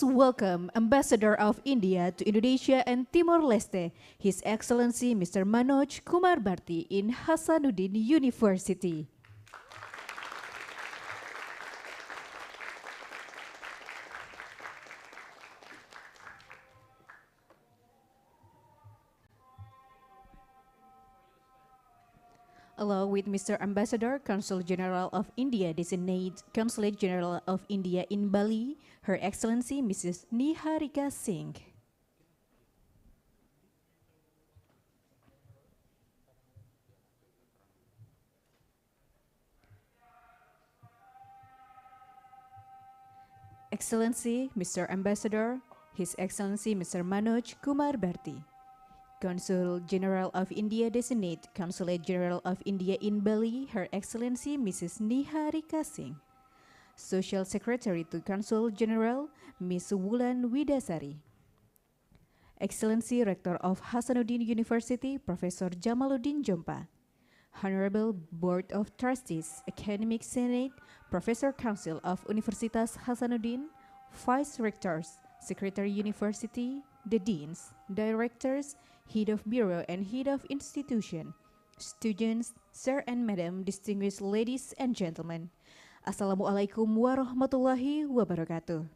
Please welcome Ambassador of India to Indonesia and Timor Leste, His Excellency Mr. Manoj Kumar Bharti in Hasanuddin University. Along with Mr. Ambassador, Consul General of India Designate Consulate General of India in Bali, Her Excellency Mrs. Niharika Singh. Excellency Mr. Ambassador, His Excellency Mr. Manoj Kumar Bharti, Consul General of India Designate Consulate General of India in Bali, Her Excellency Mrs. Niharika Singh, Social Secretary to Consul General Ms. Wulan Widasari, Excellency Rector of Hasanuddin University Professor Jamaluddin Jompa, Honorable Board of Trustees, Academic Senate, Professor Council of Universitas Hasanuddin, Vice Rectors, Secretary University, the Deans, Directors, Head of Bureau and Head of Institution, students, Sir and Madam, distinguished ladies and gentlemen. Assalamualaikum warahmatullahi wabarakatuh.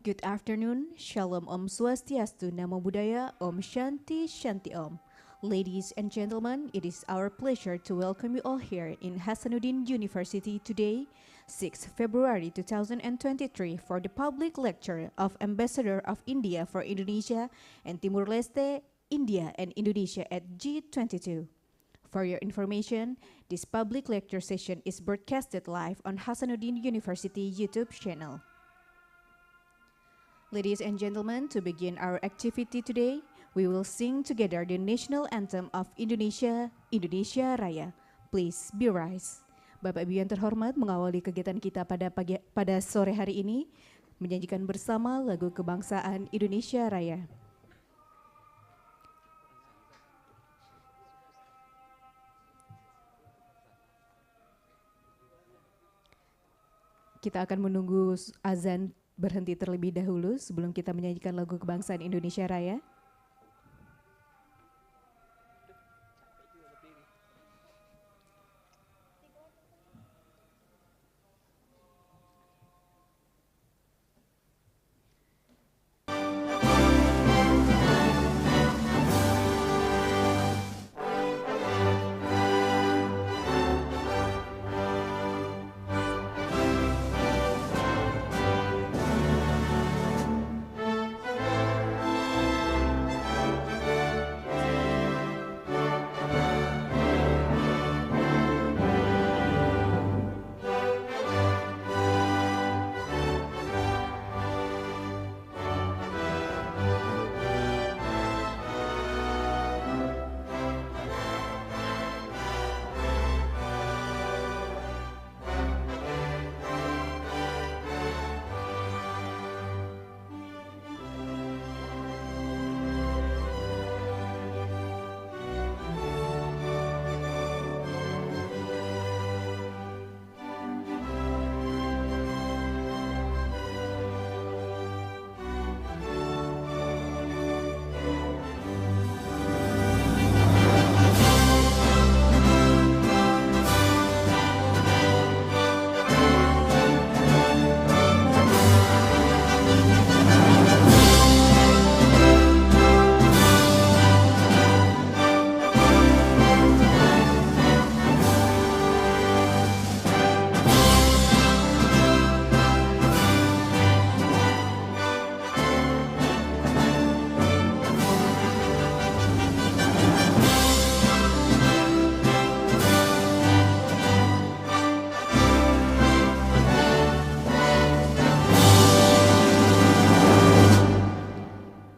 Good afternoon, Shalom Om Swastiastu, Namo Buddhaya, Om Shanti Shanti Om. Ladies and gentlemen, it is our pleasure to welcome you all here in Hasanuddin University today, 6 February 2023, for the public lecture of Ambassador of India for Indonesia and Timor Leste, India and Indonesia at G20. For your information, this public lecture session is broadcasted live on Hasanuddin University YouTube channel. Ladies and gentlemen, to begin our activity today, we will sing together the national anthem of Indonesia, Indonesia Raya. Please be rise. Bapak Ibu yang terhormat, mengawali kegiatan kita pada sore hari ini, menyanyikan bersama lagu kebangsaan Indonesia Raya. Kita akan menunggu azan berhenti terlebih dahulu sebelum kita menyanyikan lagu kebangsaan Indonesia Raya.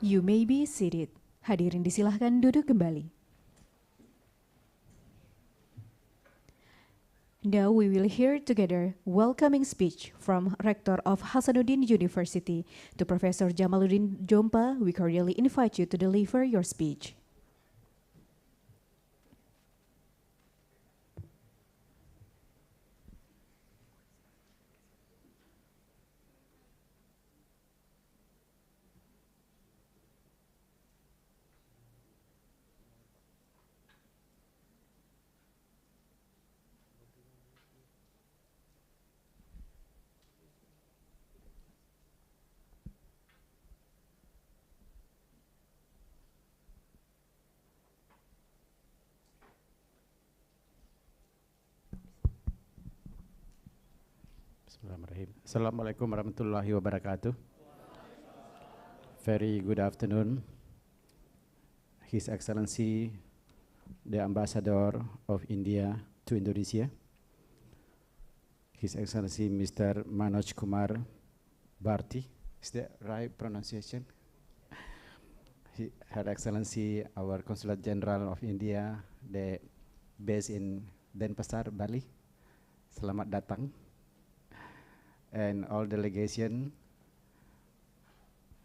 You may be seated. Hadirin disilahkan duduk kembali. Now we will hear together welcoming speech from Rector of Hasanuddin University. To Professor Jamaluddin Jompa, we cordially invite you to deliver your speech. Bismillahirrahmanirrahim. Assalamualaikum warahmatullahi wabarakatuh. Very good afternoon. His Excellency, the Ambassador of India to Indonesia, His Excellency Mr. Manoj Kumar Bharti, is that right pronunciation? Her Excellency, our Consulate General of India, based in Denpasar, Bali. Selamat datang. And all delegation,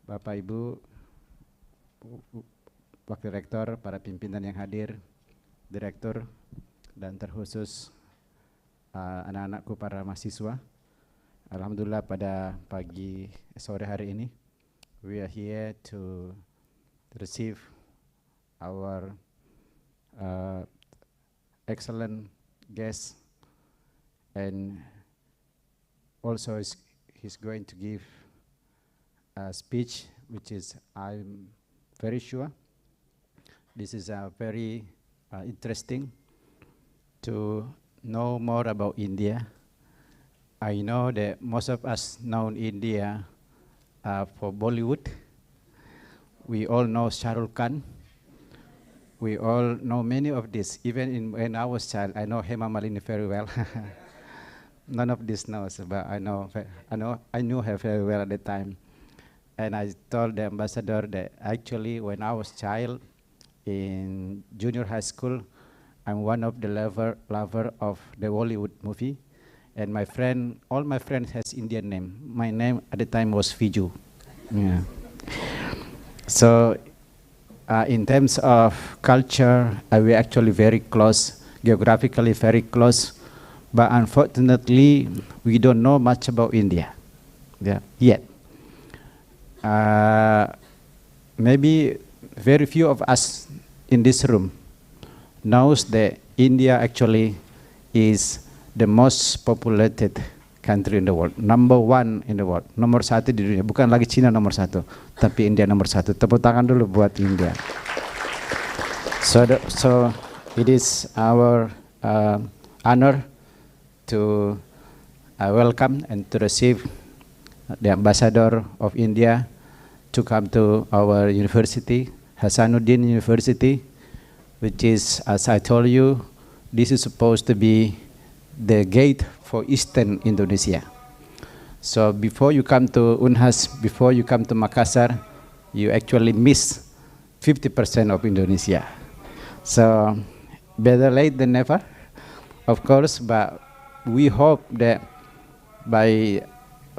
Bapak Ibu, Wakil Rektor, para pimpinan yang hadir, Direktur, dan terkhusus anak-anakku para mahasiswa. Alhamdulillah pada sore hari ini, we are here to receive our excellent guest, and also he's going to give a speech, which is, I'm very sure, this is very interesting to know more about India. I know that most of us know India for Bollywood. We all know Shah Rukh Khan. We all know many of this. Even when I was child, I know Hema Malini very well. None of this knows, but I knew her very well at the time. And I told the ambassador that actually when I was child in junior high school, I'm one of the lover of the Bollywood movie. And all my friends has Indian name. My name at the time was Fiju. Yeah. So in terms of culture, we're actually very close, geographically very close. But unfortunately, we don't know much about India yet. Maybe very few of us in this room knows that India actually is the most populated country in the world, number 1 in the world, nomor 1 di dunia. Bukan lagi China nomor 1, tapi India nomor 1. Tepuk tangan dulu buat India. So it is our honor to welcome and to receive the Ambassador of India to come to our university, Hasanuddin University, which is, as I told you, this is supposed to be the gate for Eastern Indonesia. So before you come to Unhas, before you come to Makassar, you actually miss 50% of Indonesia. So better late than never, of course, but we hope that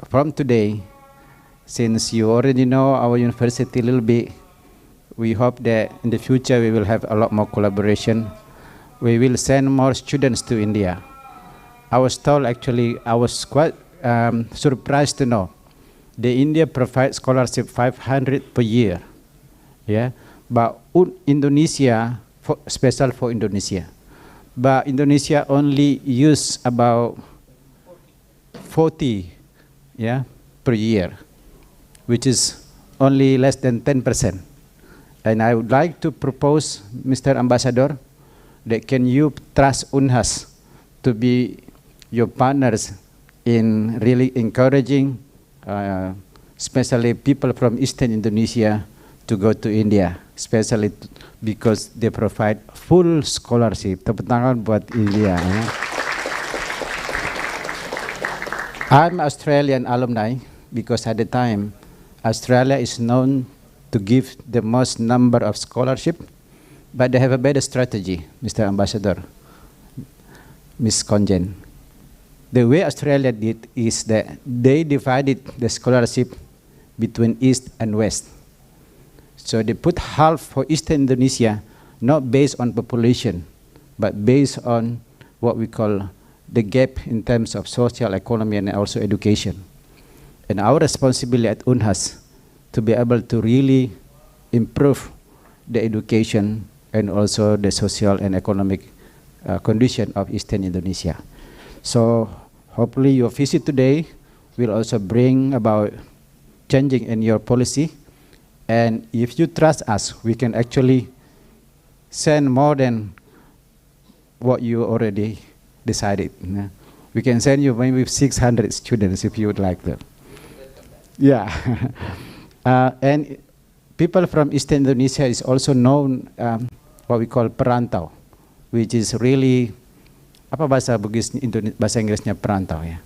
from today, since you already know our university a little bit, we hope that in the future we will have a lot more collaboration. We will send more students to India. I was told, actually, I was quite surprised to know that India provides scholarship 500 per year. Yeah, but Indonesia, special for Indonesia. But Indonesia only use about 40 per year, which is only less than 10%. And I would like to propose, Mr. Ambassador, that can you trust Unhas to be your partners in really encouraging, especially people from Eastern Indonesia, to go to India, especially because they provide full scholarship. Tepuk tangan buat India. I'm Australian alumni because at the time, Australia is known to give the most number of scholarship, but they have a better strategy, Mr. Ambassador, Ms. Konjen. The way Australia did is that they divided the scholarship between East and West. So they put half for Eastern Indonesia, not based on population, but based on what we call the gap in terms of social, economy, and also education. And our responsibility at Unhas to be able to really improve the education and also the social and economic condition of Eastern Indonesia. So hopefully your visit today will also bring about changing in your policy. And if you trust us, we can actually send more than what you already decided. We can send you maybe 600 students if you would like to. Yeah. And people from Eastern Indonesia is also known what we call perantau, which is really, apa bahasa Bugis, bahasa Inggrisnya perantau ya.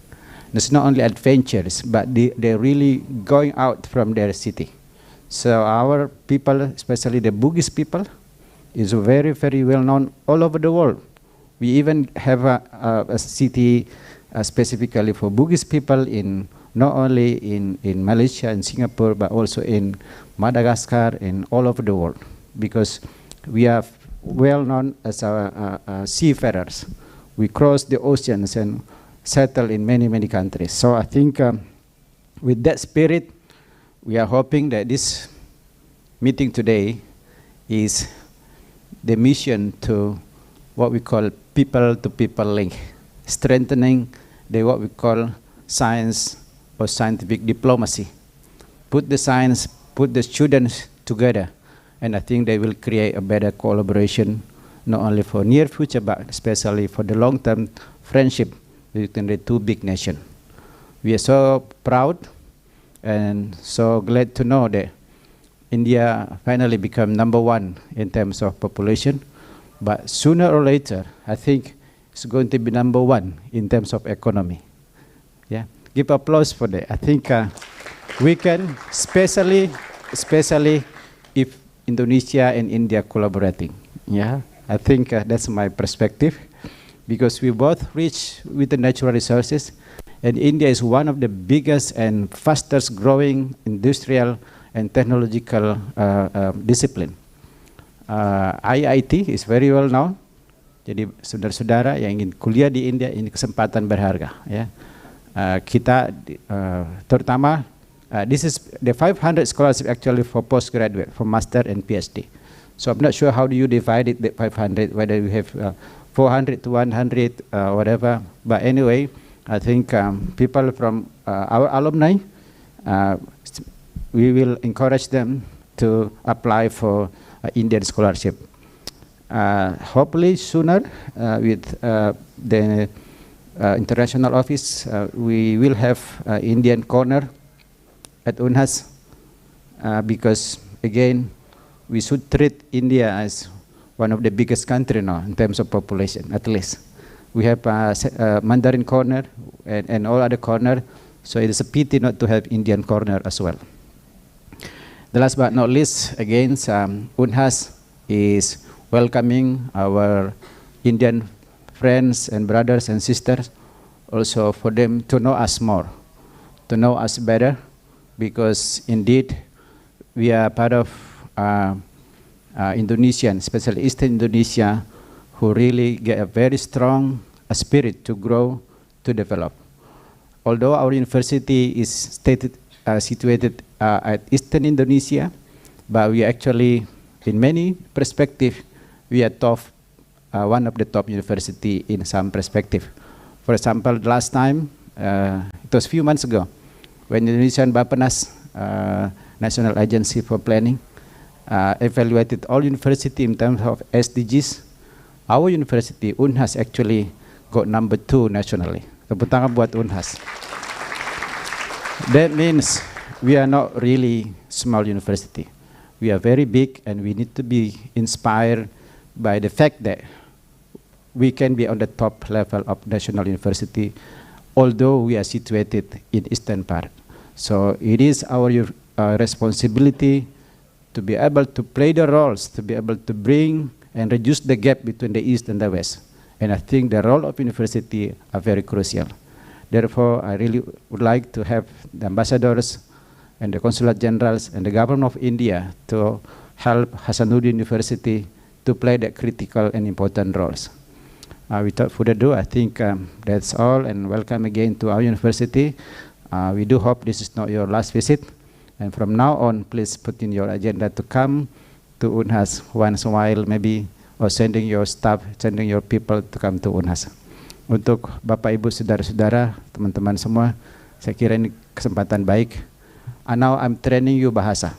It's not only adventures, but they're really going out from their city. So our people, especially the Bugis people, is very, very well known all over the world. We even have a city specifically for Bugis people in not only in Malaysia and Singapore, but also in Madagascar and all over the world, because we are well known as seafarers. We cross the oceans and settle in many, many countries. So I think with that spirit, we are hoping that this meeting today is the mission to what we call people-to-people link, strengthening the what we call science or scientific diplomacy. Put the science, put the students together, and I think they will create a better collaboration, not only for near future, but especially for the long-term friendship between the two big nations. We are so proud and so glad to know that India finally become #1 in terms of population, but sooner or later, I think it's going to be #1 in terms of economy. Yeah, give applause for that. I think we can, especially if Indonesia and India collaborating. Yeah, I think that's my perspective, because we both rich with the natural resources, and India is one of the biggest and fastest growing industrial and technological discipline. IIT is very well known. Jadi saudara-saudara yang ingin kuliah di India, ini kesempatan berharga. Ya. Kita terutama this is the 500 scholarship actually for postgraduate, for master and PhD. So I'm not sure how do you divide it, the 500, whether you have 400 to 100, whatever. But anyway, I think people from our alumni, we will encourage them to apply for Indian scholarship. Hopefully sooner with the international office, we will have Indian corner at Unhas, because again, we should treat India as one of the biggest country now in terms of population, at least. We have Mandarin corner and all other corner, so it is a pity not to have Indian corner as well. The last but not least, again, Unhas is welcoming our Indian friends and brothers and sisters, also for them to know us more, to know us better, because indeed we are part of Indonesian, especially Eastern Indonesia, who really get a very strong spirit to grow, to develop. Although our university is situated at Eastern Indonesia, but we actually, in many perspectives, we are one of the top university in some perspective. For example, last time, it was a few months ago, when Indonesian Bappenas, National Agency for Planning, evaluated all university in terms of SDGs, our university, Unhas, actually got #2 nationally. Tepuk tangan buat Unhas. That means we are not really small university. We are very big, and we need to be inspired by the fact that we can be on the top level of national university, although we are situated in eastern part. So it is our responsibility to be able to play the roles, to be able to bring and reduce the gap between the East and the West. And I think the role of university are very crucial. Therefore, I really would like to have the ambassadors and the consulate generals and the government of India to help Hasanuddin University to play that critical and important roles. Without further ado, I think that's all, and welcome again to our university. We do hope this is not your last visit. And from now on, please put in your agenda to come to Unhas once in a while, maybe, or sending your staff, sending your people to come to Unhas. Untuk Bapak, Ibu, Saudara-saudara, teman-teman semua, saya kira ini kesempatan baik. And now I'm training you bahasa.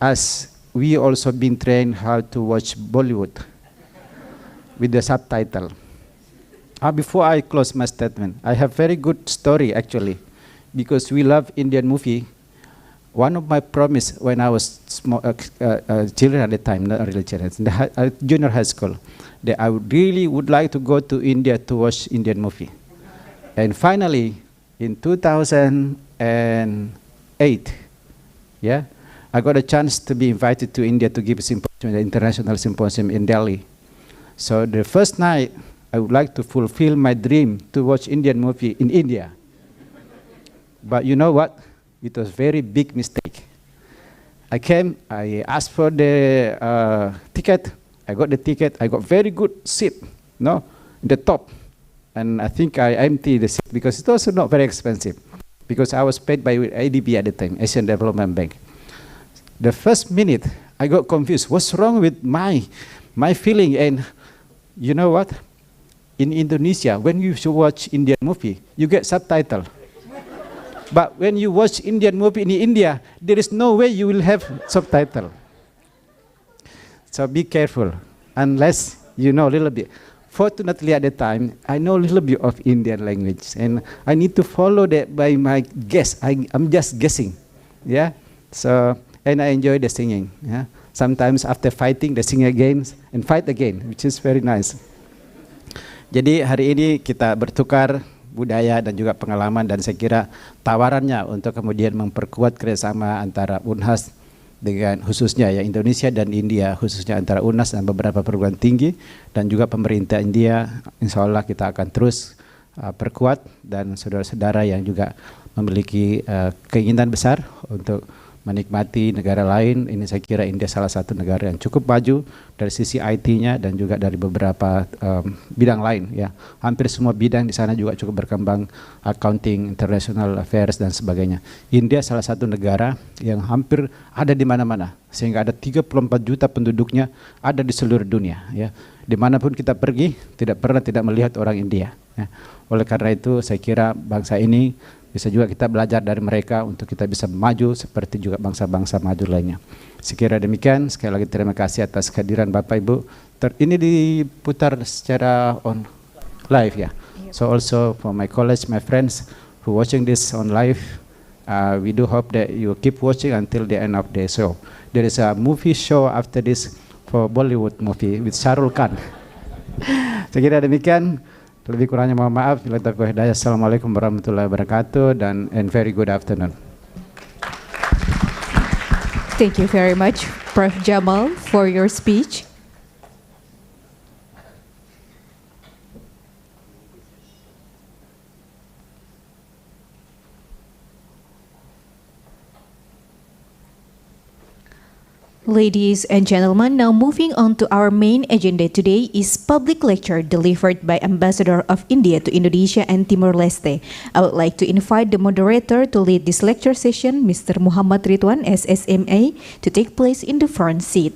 As we also been trained how to watch Bollywood with the subtitle. before I close my statement, I have very good story actually, because we love Indian movie. One of my promise when I was small, children at the time, not really children, in the junior high school, that I really would like to go to India to watch Indian movie. And finally, in 2008, yeah, I got a chance to be invited to India to give a symposium, an international symposium in Delhi. So the first night, I would like to fulfill my dream to watch Indian movie in India. But you know what? It was very big mistake. I came, I asked for the ticket. I got the ticket. I got very good seat, in the top. And I think I emptied the seat because it was not very expensive, because I was paid by ADB at the time, Asian Development Bank. The first minute, I got confused. What's wrong with my feeling? And you know what? In Indonesia, when you should watch Indian movie, you get subtitle. But when you watch Indian movie in India, there is no way you will have subtitle. So be careful, unless you know a little bit. Fortunately, at the time, I know a little bit of Indian language, and I need to follow that by my guess. I'm just guessing, yeah. So, and I enjoy the singing. Yeah. Sometimes after fighting, they sing again and fight again, which is very nice. Jadi hari ini kita bertukar budaya dan juga pengalaman, dan saya kira tawarannya untuk kemudian memperkuat kerjasama antara Unhas dengan khususnya ya Indonesia dan India, khususnya antara Unhas dan beberapa perguruan tinggi dan juga pemerintah India, insya Allah kita akan terus perkuat, dan saudara-saudara yang juga memiliki keinginan besar untuk menikmati negara lain, ini saya kira India salah satu negara yang cukup maju dari sisi IT-nya dan juga dari beberapa bidang lain ya. Hampir semua bidang di sana juga cukup berkembang, accounting, international affairs dan sebagainya. India salah satu negara yang hampir ada di mana-mana, sehingga ada 34 juta penduduknya ada di seluruh dunia ya. Dimanapun kita pergi tidak pernah tidak melihat orang India ya. Oleh karena itu saya kira bangsa ini bisa juga kita belajar dari mereka untuk kita bisa maju seperti juga bangsa-bangsa maju lainnya. Sekira demikian, sekali lagi terima kasih atas kehadiran Bapak Ibu. Ini diputar secara on live ya. So also for my colleagues, my friends who watching this on live, we do hope that you keep watching until the end of the show. There is a movie show after this for Bollywood movie with Shahrukh Khan. Sekira demikian. Lebih kurangnya mohon maaf. Assalamualaikum warahmatullahi wabarakatuh and very good afternoon. Thank you very much, Prof. Jamal, for your speech. Ladies and gentlemen, now moving on to our main agenda today is public lecture delivered by Ambassador of India to Indonesia and Timor Leste. I would like to invite the moderator to lead this lecture session, Mr. Muhammad Ridwan, SSMA, to take place in the front seat.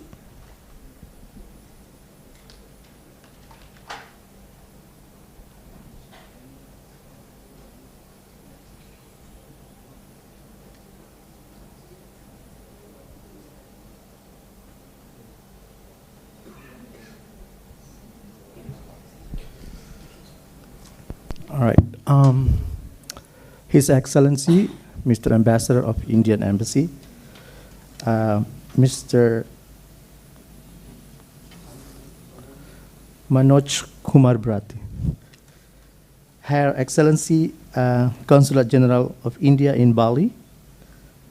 All right. His Excellency, Mr. Ambassador of Indian Embassy, Mr. Manoj Kumar Brati, Her Excellency, Consulate General of India in Bali,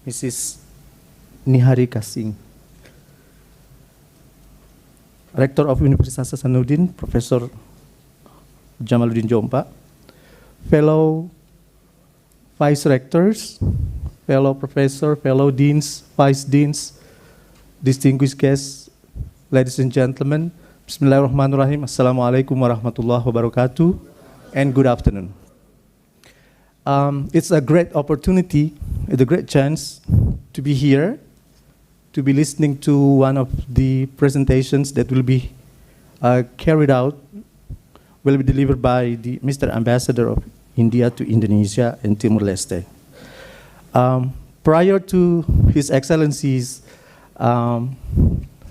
Mrs. Niharika Singh, Rector of Universitas Hasanuddin, Professor Jamaluddin Jompa, fellow vice rectors, fellow professor, fellow deans, vice deans, distinguished guests, ladies and gentlemen, Bismillahirrahmanirrahim, Assalamualaikum warahmatullahi wabarakatuh, and good afternoon. It's a great opportunity, it's a great chance to be here, to be listening to one of the presentations that will be carried out, will be delivered by the Mr. Ambassador of India to Indonesia and Timor Leste. Prior to His Excellency's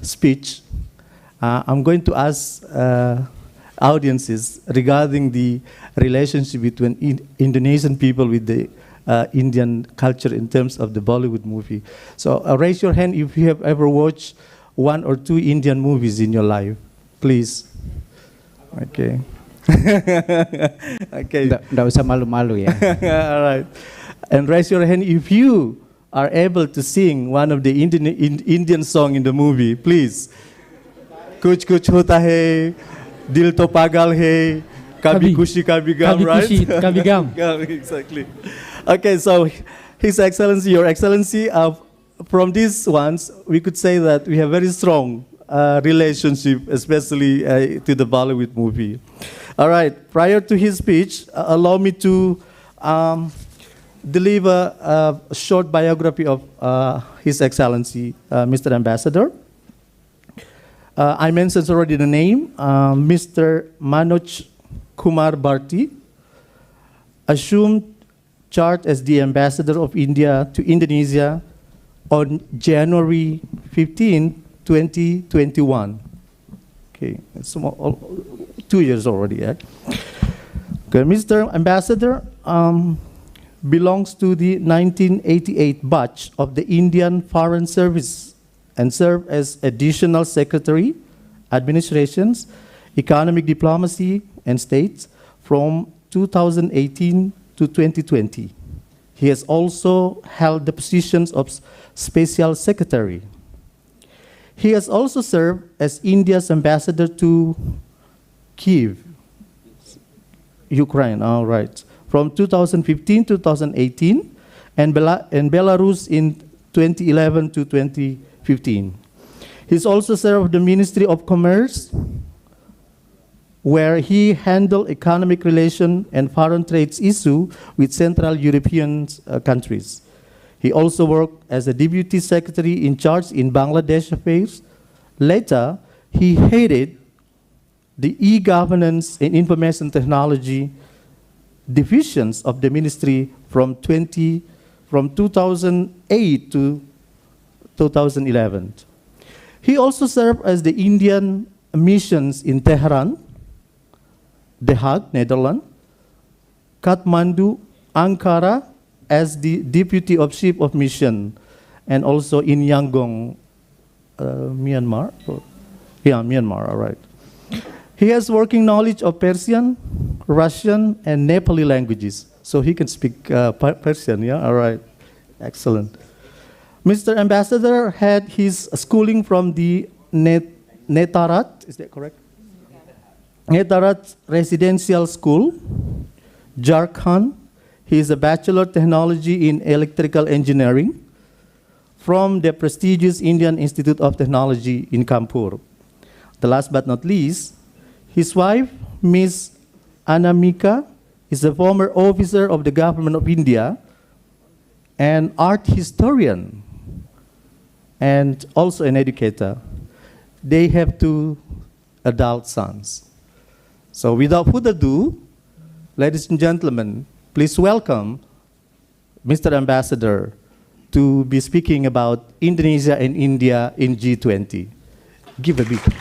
speech, I'm going to ask audiences regarding the relationship between Indonesian people with the Indian culture in terms of the Bollywood movie. So raise your hand if you have ever watched 1 or 2 Indian movies in your life, please. Okay. Okay. Nggak usah malu-malu ya. All right. And raise your hand if you are able to sing one of the Indian song in the movie, please. Kuch kuch hota hai, dil to pagal hai, kabhi kushi kabhi gum, right? Kabhi kushi kabhi gum. Exactly. Okay, so His Excellency, Your Excellency, from these ones, we could say that we have very strong relationship, especially to the Bollywood movie. All right, prior to his speech, allow me to deliver a short biography of His Excellency, Mr. Ambassador. I mentioned already the name, Mr. Manoj Kumar Bharti, assumed charge as the Ambassador of India to Indonesia on January 15, 2021. Okay, it's 2 years already. Eh? Okay, Mr. Ambassador belongs to the 1988 batch of the Indian Foreign Service and served as Additional Secretary, Administrations, Economic Diplomacy, and States from 2018 to 2020. He has also held the positions of Special Secretary. He has also served as India's ambassador to Kyiv, Ukraine, all right, from 2015 to 2018, and Belarus in 2011 to 2015. He's also served the Ministry of Commerce, where he handled economic relation and foreign trade issue with Central European countries. He also worked as a Deputy Secretary in charge in Bangladesh affairs. Later, he headed the e-governance and information technology divisions of the ministry from 2008 to 2011. He also served as the Indian missions in Tehran, The Hague, Netherlands, Kathmandu, Ankara as the Deputy of Chief of Mission, and also in Yangon, Myanmar. Yeah, Myanmar, all right. He has working knowledge of Persian, Russian, and Nepali languages, so he can speak Persian, yeah, all right, excellent. Mr. Ambassador had his schooling from the Netarat, is that correct? Netarat Residential School, Jharkhand. He is a Bachelor of Technology in Electrical Engineering from the prestigious Indian Institute of Technology in Kanpur. The last but not least, his wife, Ms. Anamika, is a former officer of the Government of India and art historian and also an educator. They have 2 adult sons. So without further ado, ladies and gentlemen, please welcome Mr. Ambassador to be speaking about Indonesia and India in G20. Give a big hand.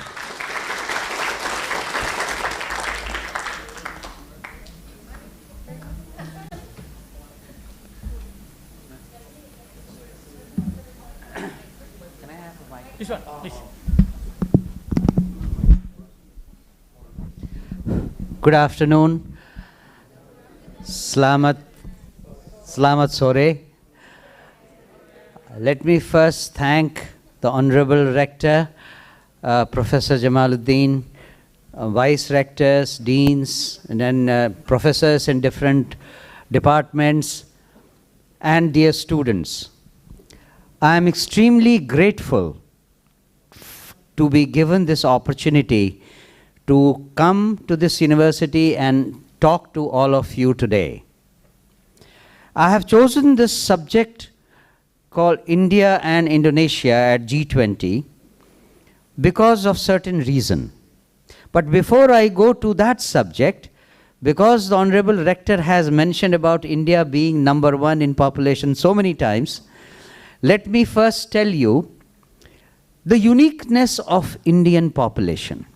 This one, please. Good afternoon. Selamat sore. Let me first thank the Honorable Rector, Professor Jamaluddin, Vice Rectors, Deans, and then professors in different departments, and dear students. I am extremely grateful to be given this opportunity to come to this university and talk to all of you today. I have chosen this subject called India and Indonesia at G20 because of certain reason. But before I go to that subject, because the Honorable Rector has mentioned about India being number 1 in population so many times, let me first tell you the uniqueness of Indian population.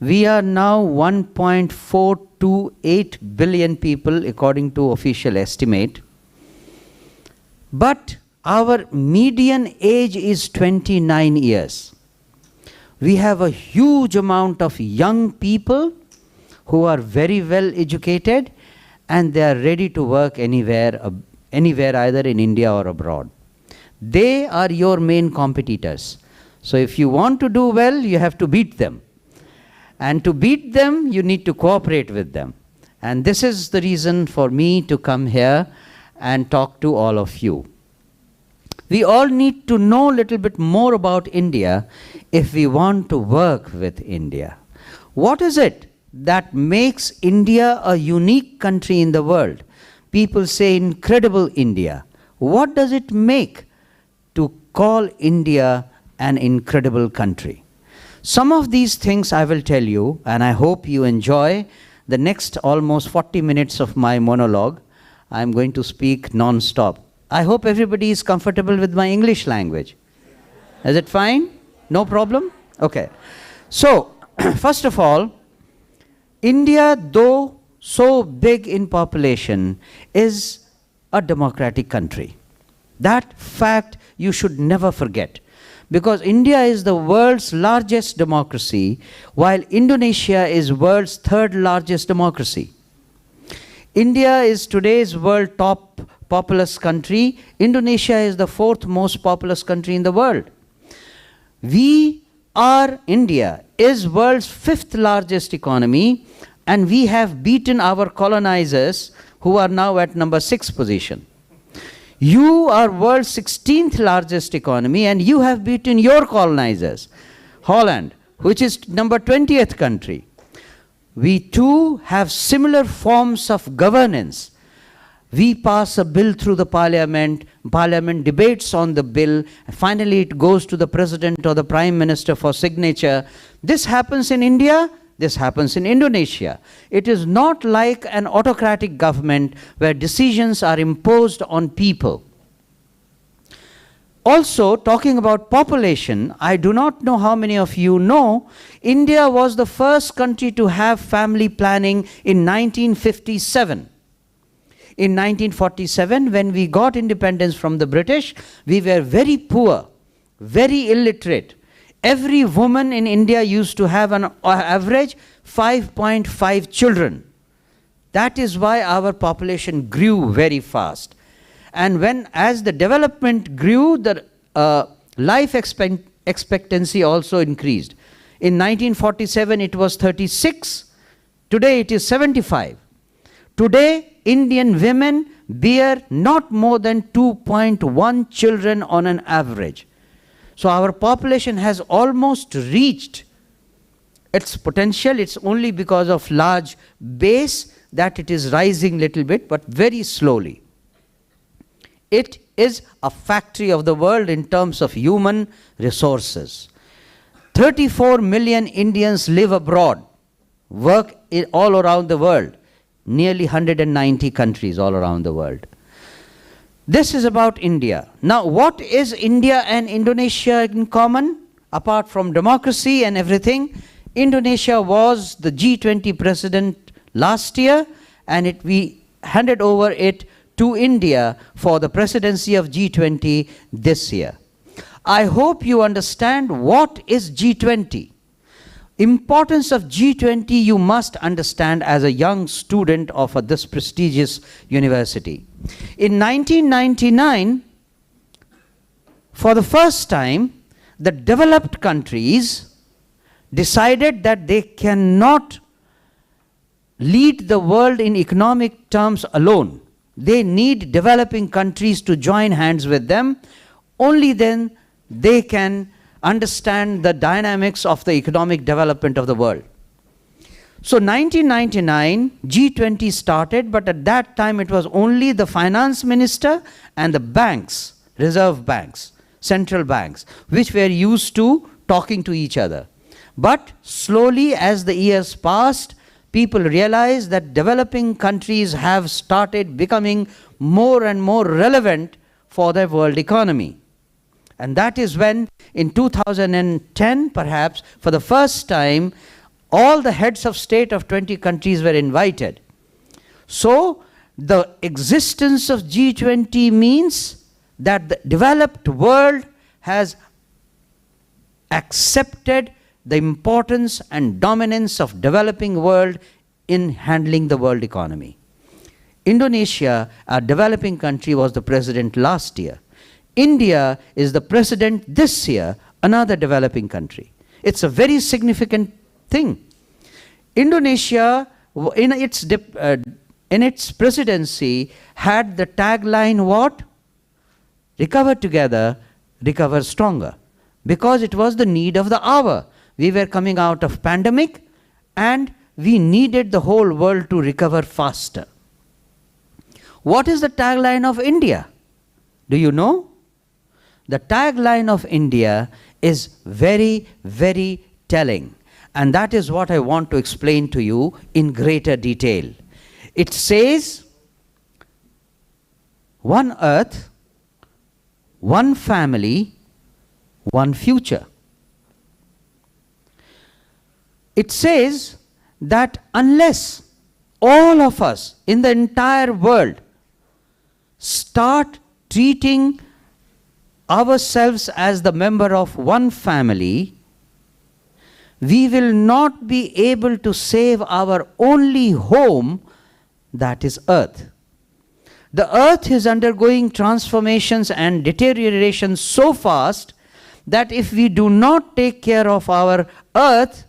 We are now 1.428 billion people according to official estimate. But our median age is 29 years. We have a huge amount of young people who are very well educated and they are ready to work anywhere either in India or abroad. They are your main competitors. So if you want to do well, you have to beat them. And to beat them, you need to cooperate with them. And this is the reason for me to come here and talk to all of you. We all need to know a little bit more about India if we want to work with India. What is it that makes India a unique country in the world? People say incredible India. What does it make to call India an incredible country? Some of these things I will tell you, and I hope you enjoy the next almost 40 minutes of my monologue. I'm going to speak non-stop. I hope everybody is comfortable with my English language. Is it fine? No problem? Okay. So, first of all, India, though so big in population, is a democratic country. That fact you should never forget. Because India is the world's largest democracy, while Indonesia is world's third largest democracy. India is today's world top populous country. Indonesia is the fourth most populous country in the world. India is world's fifth largest economy, and we have beaten our colonizers who are now at number 6 position. You are world's 16th largest economy and you have beaten your colonizers, Holland, which is number 20th country. We too have similar forms of governance. We pass a bill through the parliament debates on the bill, and finally it goes to the president or the prime minister for signature. This happens in India, this happens in Indonesia. It is not like an autocratic government where decisions are imposed on people. Also, talking about population, I do not know how many of you know, India was the first country to have family planning in 1957. In 1947, when we got independence from the British, we were very poor, very illiterate. Every woman in India used to have an average 5.5 children. That is why our population grew very fast. And as the development grew, the life expectancy also increased. In 1947, it was 36. Today, it is 75. Today, Indian women bear not more than 2.1 children on an average. So our population has almost reached its potential. It's only because of large base that it is rising little bit, but very slowly. It is a factory of the world in terms of human resources. 34 million Indians live abroad, work all around the world, nearly 190 countries all around the world. This is about India. Now, what is India and Indonesia in common? Apart from democracy and everything, Indonesia was the G20 president last year, and we handed over it to India for the presidency of G20 this year. I hope you understand what is G20. Importance of G20 you must understand as a young student of this prestigious university. In 1999, for the first time, the developed countries decided that they cannot lead the world in economic terms alone. They need developing countries to join hands with them. Only then they can understand the dynamics of the economic development of the world. So 1999, G20 started, but at that time it was only the finance minister and the banks, reserve banks, central banks, which were used to talking to each other. But slowly, as the years passed, people realized that developing countries have started becoming more and more relevant for the world economy. And that is when, in 2010, perhaps, for the first time, All the heads of state of 20 countries were invited. So, the existence of G20 means that the developed world has accepted the importance and dominance of developing world in handling the world economy. Indonesia, a developing country, was the president last year. India is the president this year, another developing country. It's a very significant thing. Indonesia, in its presidency, had the tagline what? Recover together, recover stronger. Because it was the need of the hour. We were coming out of pandemic and we needed the whole world to recover faster. What is the tagline of India? Do you know? The tagline of India is very, very telling. And that is what I want to explain to you in greater detail. It says, one earth, one family, one future. It says that unless all of us in the entire world start treating ourselves as the member of one family, we will not be able to save our only home, that is earth. The earth is undergoing transformations and deterioration so fast that if we do not take care of our earth,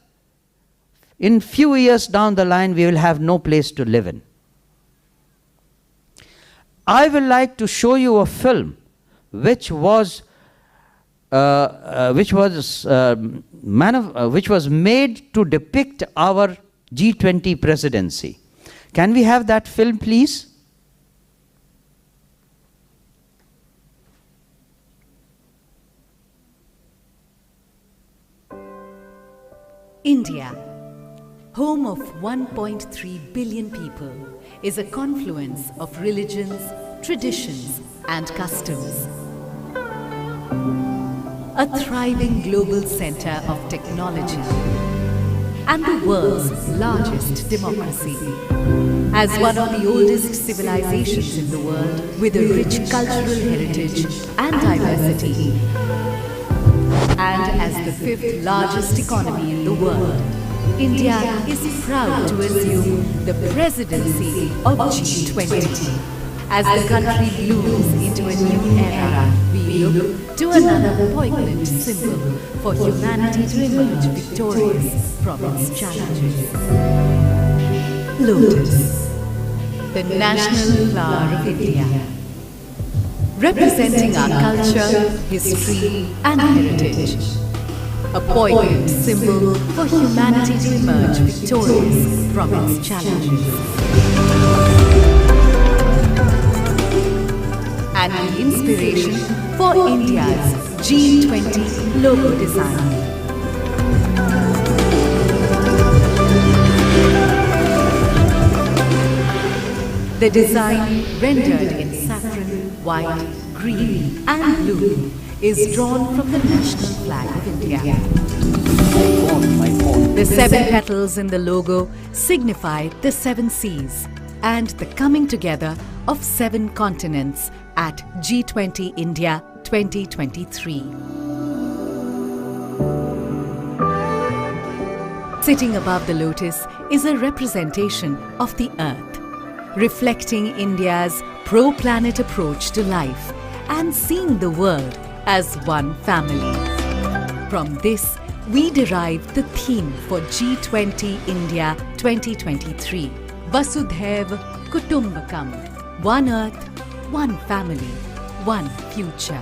in few years down the line we will have no place to live in. I will like to show you a film which was made to depict our G20 presidency. Can we have that film, please? India, home of 1.3 billion people, is a confluence of religions, traditions, and customs. A thriving global center of technology and the world's largest democracy. As one of the oldest civilizations in the world with a rich cultural heritage and diversity, and as the fifth largest economy in the world, India is proud to assume the presidency of G20. As the country blooms into a new era, we look to another poignant symbol for humanity to emerge victorious from its challenges. Lotus, the national flower of India, representing our culture, history, and heritage. A poignant symbol for humanity to emerge victorious from its challenges. And the inspiration for India's G20 logo design. The design, rendered in saffron, white, green and blue, is drawn from the national flag of India. The 7 petals in the logo signify the 7 seas and the coming together of 7 continents at G20 India 2023. Sitting above the lotus is a representation of the earth, reflecting India's pro-planet approach to life and seeing the world as one family. From this, we derive the theme for G20 India 2023, Vasudhaiv Kutumbakam, one earth, one family, one future.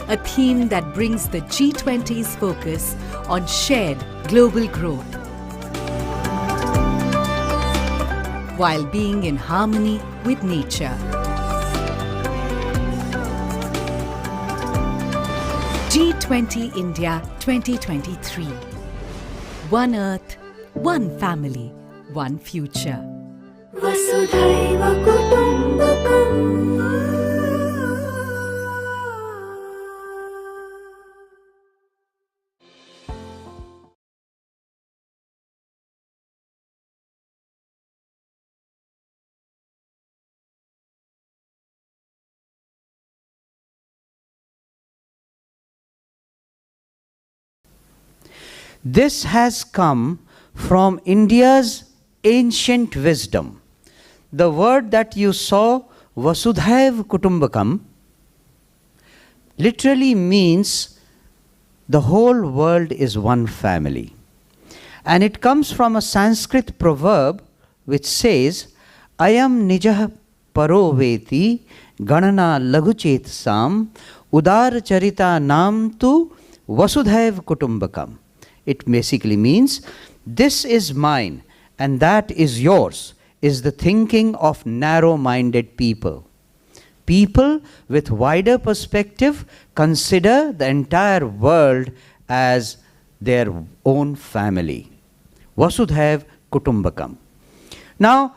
A theme that brings the G20's focus on shared global growth, while being in harmony with nature. G20 India 2023. One earth, one family, one future. Vasudhaiva Kutumbakam. This has come from India's ancient wisdom. The word that you saw, Vasudhaiv Kutumbakam, literally means the whole world is one family. And it comes from a Sanskrit proverb which says, Ayam nijah paro veti ganana laguchet sam udar charita nam tu Vasudhaiv Kutumbakam. It basically means, this is mine and that is yours, is the thinking of narrow-minded people. People with wider perspective consider the entire world as their own family. Vasudhaiv Kutumbakam. Now,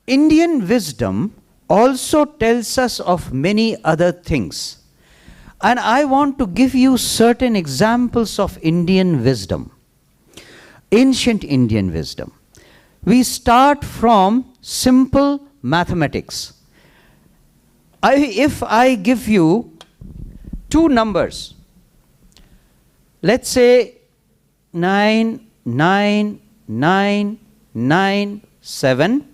Indian wisdom also tells us of many other things. And I want to give you certain examples of Indian wisdom, ancient Indian wisdom. We start from simple mathematics. If I give you two numbers, let's say 99997,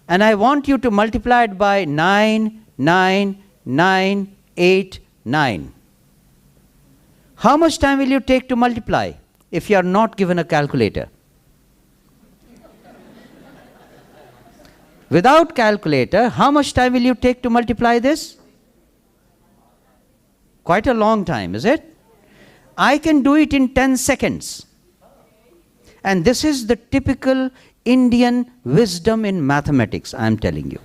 and I want you to multiply it by 99989. How much time will you take to multiply if you are not given a calculator? Without calculator, how much time will you take to multiply this? Quite a long time, is it? I can do it in 10 seconds. And this is the typical Indian wisdom in mathematics, I am telling you.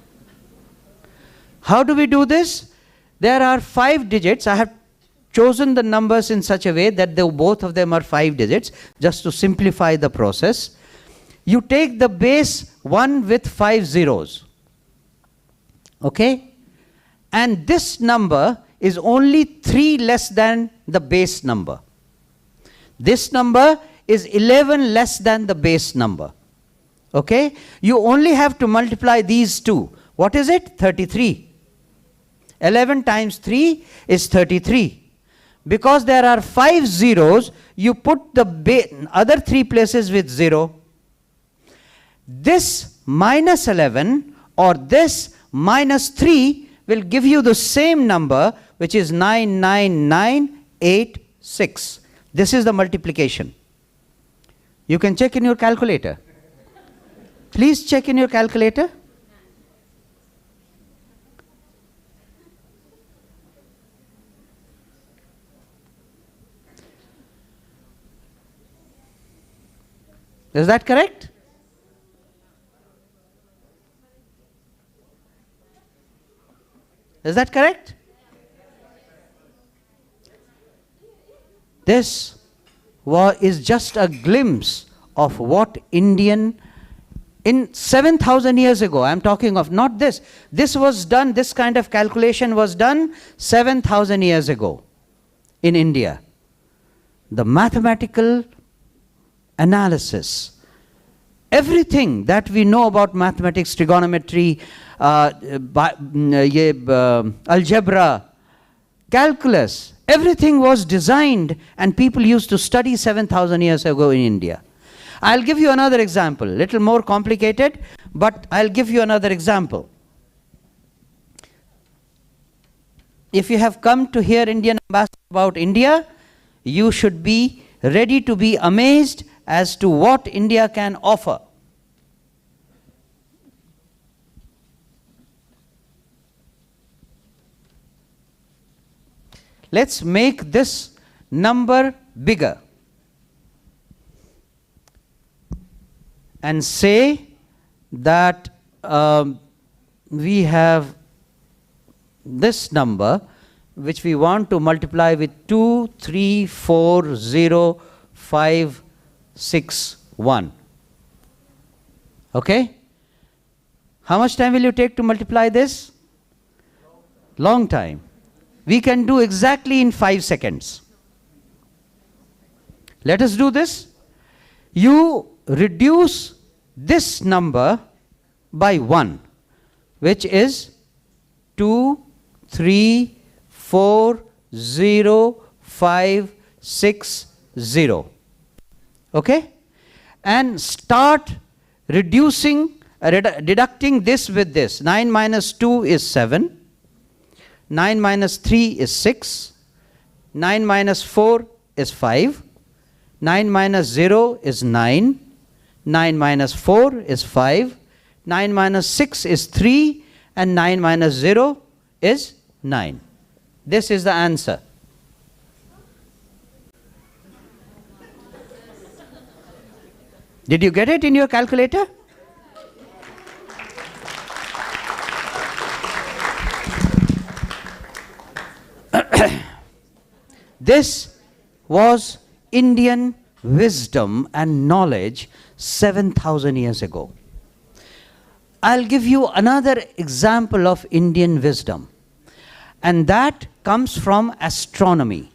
How do we do this? There are 5 digits. I have chosen the numbers in such a way that both of them are 5 digits, just to simplify the process. You take the base 1 with 5 zeros. Okay? And this number is only 3 less than the base number. This number is 11 less than the base number. Okay? You only have to multiply these two. What is it? 33. 11 times 3 is 33. Because there are 5 zeros, you put the other 3 places with 0. This minus 11 or this minus 3 will give you the same number, which is 99986. This is the multiplication. You can check in your calculator. Please check in your calculator. Is that correct? Is that correct? This is just a glimpse of what Indian, in 7,000 years ago, I am talking of not this. This was done, this kind of calculation was done 7,000 years ago in India. The mathematical analysis, everything that we know about mathematics, trigonometry, algebra, calculus, everything was designed and people used to study 7,000 years ago in India. I'll give you another example, little more complicated, but I'll give you another example. If you have come to hear Indian ambassador about India, you should be ready to be amazed as to what India can offer. Let's make this number bigger and say that we have this number which we want to multiply with 2, 3, 4, 0, 5, 6, 1. Okay? How much time will you take to multiply this? Long time. We can do exactly in 5 seconds. Let us do this. You reduce this number by 1, which is 2, 3, 4, 0, 5, 6, 0. Okay? And start reducing, deducting this with this. 9 minus 2 is 7. 9 minus 3 is 6. 9 minus 4 is 5. 9 minus 0 is 9. 9 minus 4 is 5. 9 minus 6 is 3. And 9 minus 0 is 9. This is the answer. Did you get it in your calculator? This was Indian wisdom and knowledge 7,000 years ago. I'll give you another example of Indian wisdom, and that comes from astronomy.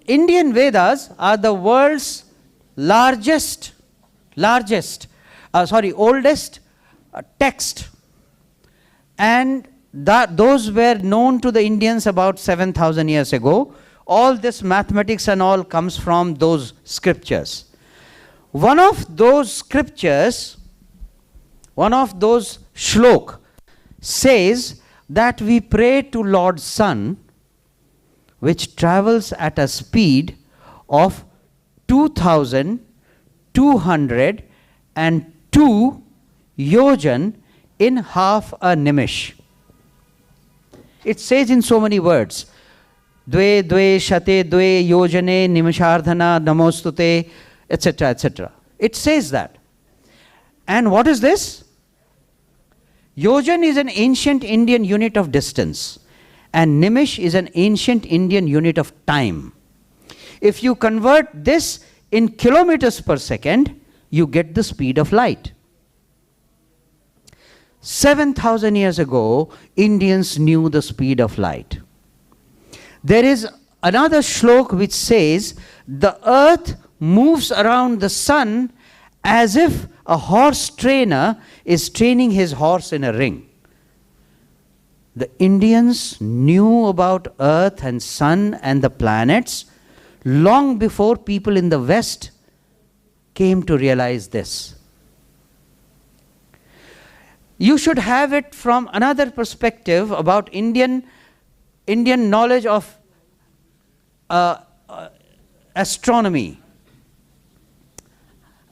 Indian Vedas are the world's oldest text, and those were known to the Indians about 7,000 years ago. All this mathematics and all comes from those scriptures. One of those scriptures, one of those shlok, says that we pray to Lord Sun, which travels at a speed of 2,202 yojan in half a nimish. It says in so many words, Dve dve shate dve yojane nimishardhana namostute, etc., etc. It says that. And what is this? Yojan is an ancient Indian unit of distance, and nimish is an ancient Indian unit of time. If you convert this in kilometers per second, you get the speed of light. 7,000 years ago, Indians knew the speed of light. There is another shlok which says, the earth moves around the sun as if a horse trainer is training his horse in a ring. The Indians knew about earth and sun and the planets long before people in the West came to realize this. You should have it from another perspective about Indian knowledge of astronomy.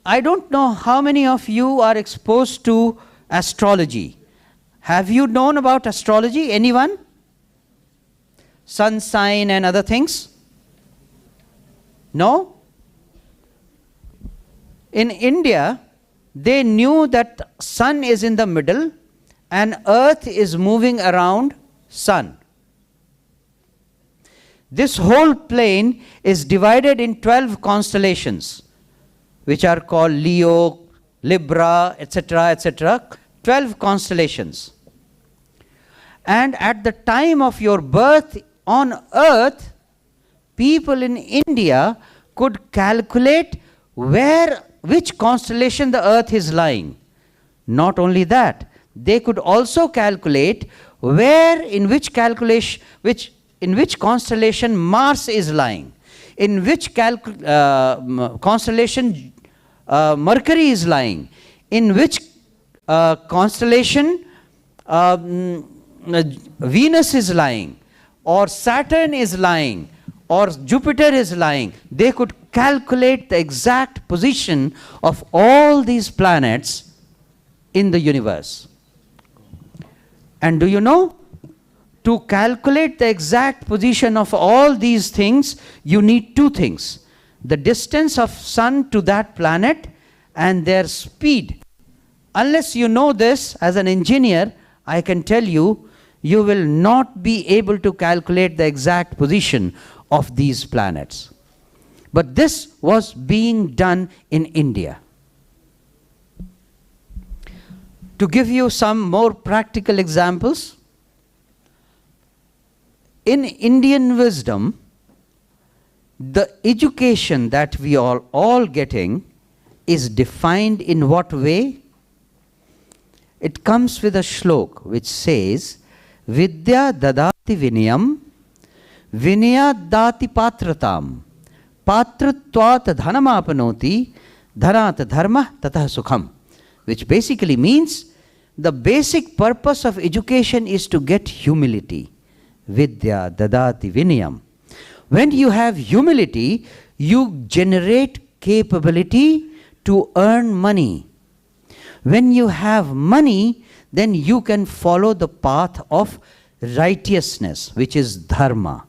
I don't know how many of you are exposed to astrology. Have you known about astrology? Anyone? Sun sign and other things? No? In India, they knew that sun is in the middle and earth is moving around sun. This whole plane is divided in 12 constellations, which are called Leo, Libra, etc., etc. 12 constellations. And at the time of your birth on earth, people in India could calculate which constellation the earth is lying. Not only that, they could also calculate in which constellation Mars is lying, in which constellation Mercury is lying, in which constellation Venus is lying, or Saturn is lying, or Jupiter is lying. They could calculate the exact position of all these planets in the universe. And do you know, to calculate the exact position of all these things, you need two things: the distance of sun to that planet and their speed. Unless you know this as an engineer, I can tell you, you will not be able to calculate the exact position of these planets. But this was being done in India. To give you some more practical examples, in Indian wisdom, the education that we are all getting is defined in what way? It comes with a shlok which says, Vidya dadati vinayam vinayat dati patratam, patratvat dhanamapanoti, dhanat dharma tatah sukham, which basically means the basic purpose of education is to get humility. Vidya dadati vinayam. When you have humility, you generate capability to earn money. When you have money, then you can follow the path of righteousness, which is dharma.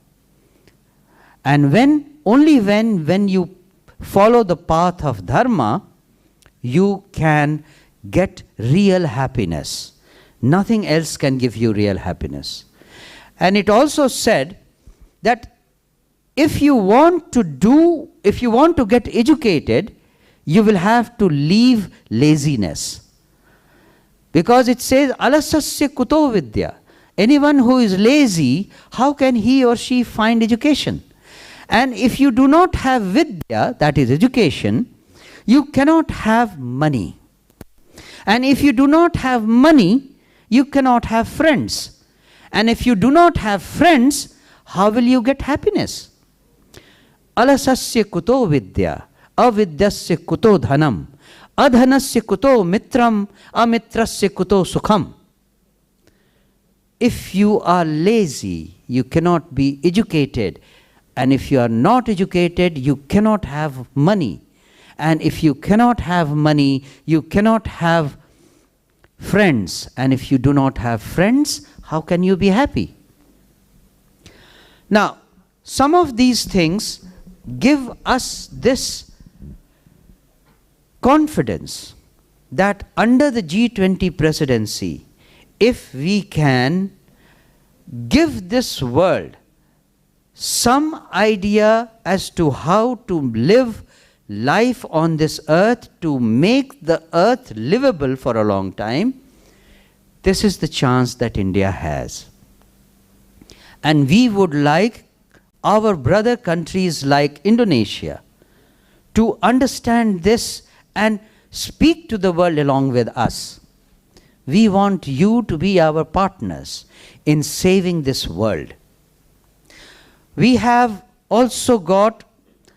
And only when you follow the path of dharma, you can get real happiness. Nothing else can give you real happiness. And it also said that if you want to get educated, you will have to leave laziness. Because it says, alasasya kuto vidya. Anyone who is lazy, how can he or she find education? And if you do not have vidya, that is education, you cannot have money. And if you do not have money, you cannot have friends. And if you do not have friends, how will you get happiness? Alasasya kuto vidya, avidyasya kuto dhanam, adhanasya kuto mitram, amitrasya kuto sukham. If you are lazy, you cannot be educated. And if you are not educated, you cannot have money. And if you cannot have money, you cannot have friends. And if you do not have friends, how can you be happy? Now, some of these things give us this confidence that under the G20 presidency, if we can give this world some idea as to how to live life on this earth, to make the earth livable for a long time, this is the chance that India has. And we would like our brother countries like Indonesia to understand this and speak to the world along with us. We want you to be our partners in saving this world. We have also got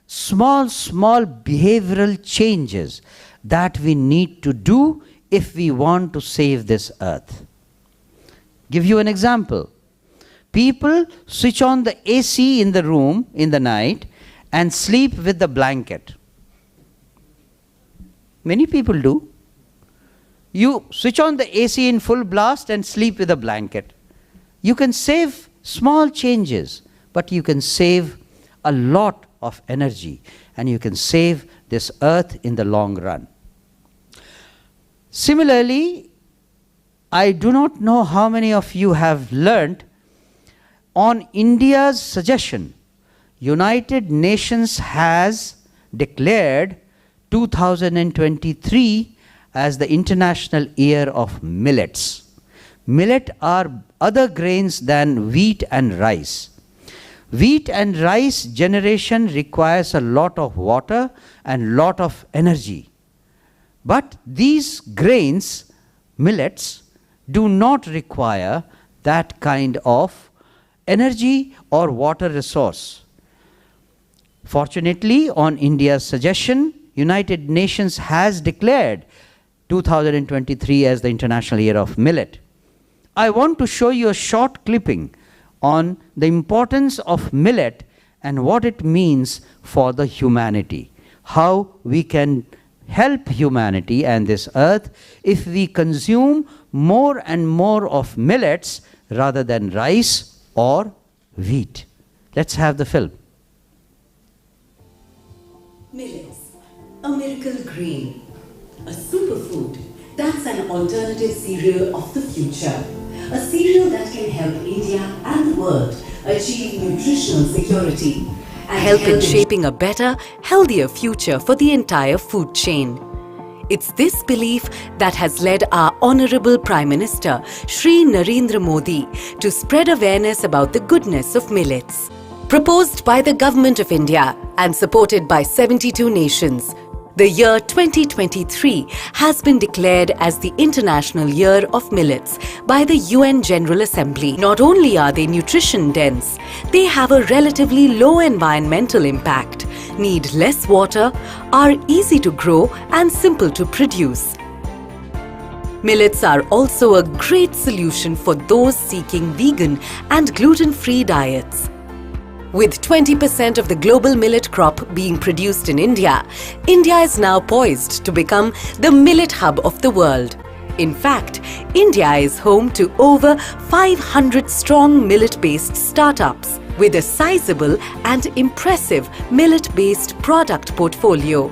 small behavioral changes that we need to do if we want to save this earth. Give you an example. People switch on the AC in the room in the night and sleep with the blanket. Many people do. You switch on the AC in full blast and sleep with a blanket. You can save small changes, but you can save a lot of energy, and you can save this earth in the long run. Similarly, I do not know how many of you have learned, on India's suggestion, United Nations has declared 2023 as the International Year of Millets. Millet are other grains than wheat and rice. Wheat and rice generation requires a lot of water and lot of energy. But these grains, millets, do not require that kind of energy or water resource. Fortunately, on India's suggestion, United Nations has declared 2023 as the International Year of Millet. I want to show you a short clipping on the importance of millet and what it means for the humanity. How we can help humanity and this earth if we consume more and more of millets rather than rice or wheat. Let's have the film. Millets, a miracle grain, a superfood that's an alternative cereal of the future. A cereal that can help India and the world achieve nutritional security and help in shaping a better, healthier future for the entire food chain. It's this belief that has led our Honorable Prime Minister, Shri Narendra Modi, to spread awareness about the goodness of millets. Proposed by the Government of India and supported by 72 nations, The year 2023 has been declared as the International Year of Millets by the UN General Assembly. Not only are they nutrition dense, they have a relatively low environmental impact, need less water, are easy to grow and simple to produce. Millets are also a great solution for those seeking vegan and gluten-free diets. With 20% of the global millet crop being produced in India, India is now poised to become the millet hub of the world. In fact, India is home to over 500 strong millet-based startups with a sizable and impressive millet-based product portfolio.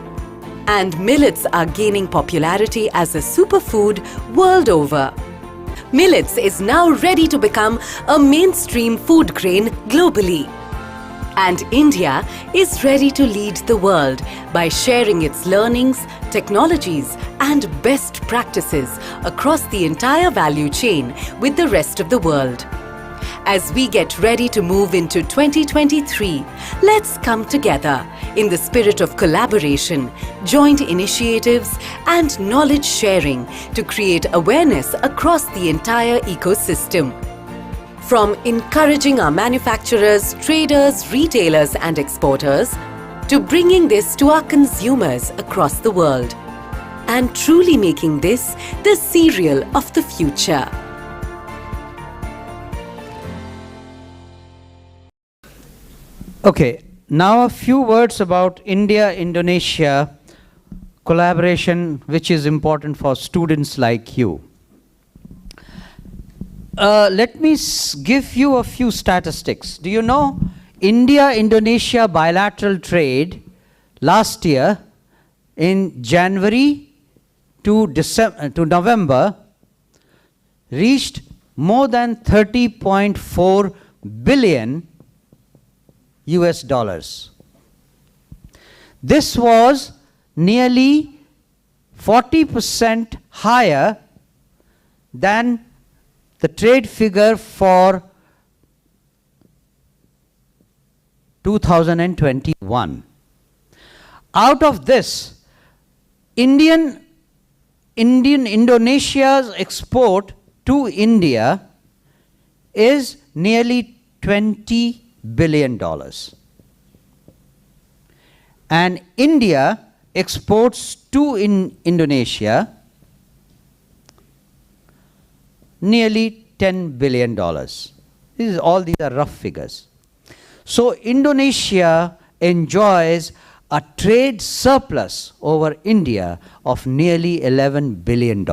And millets are gaining popularity as a superfood world over. Millets is now ready to become a mainstream food grain globally. And India is ready to lead the world by sharing its learnings, technologies and best practices across the entire value chain with the rest of the world. As we get ready to move into 2023, let's come together in the spirit of collaboration, joint initiatives and knowledge sharing to create awareness across the entire ecosystem. From encouraging our manufacturers, traders, retailers and exporters to bringing this to our consumers across the world and truly making this the cereal of the future. Okay, now a few words about India-Indonesia collaboration, which is important for students like you. Let me give you a few statistics. Do you know India-Indonesia bilateral trade last year in January to November reached more than 30.4 billion US dollars. This was nearly 40% higher than the trade figure for 2021. Out of this, Indonesia's export to India is nearly $20 billion. And India exports to Indonesia nearly $10 billion. All these are rough figures. So Indonesia enjoys a trade surplus over India of nearly $11 billion.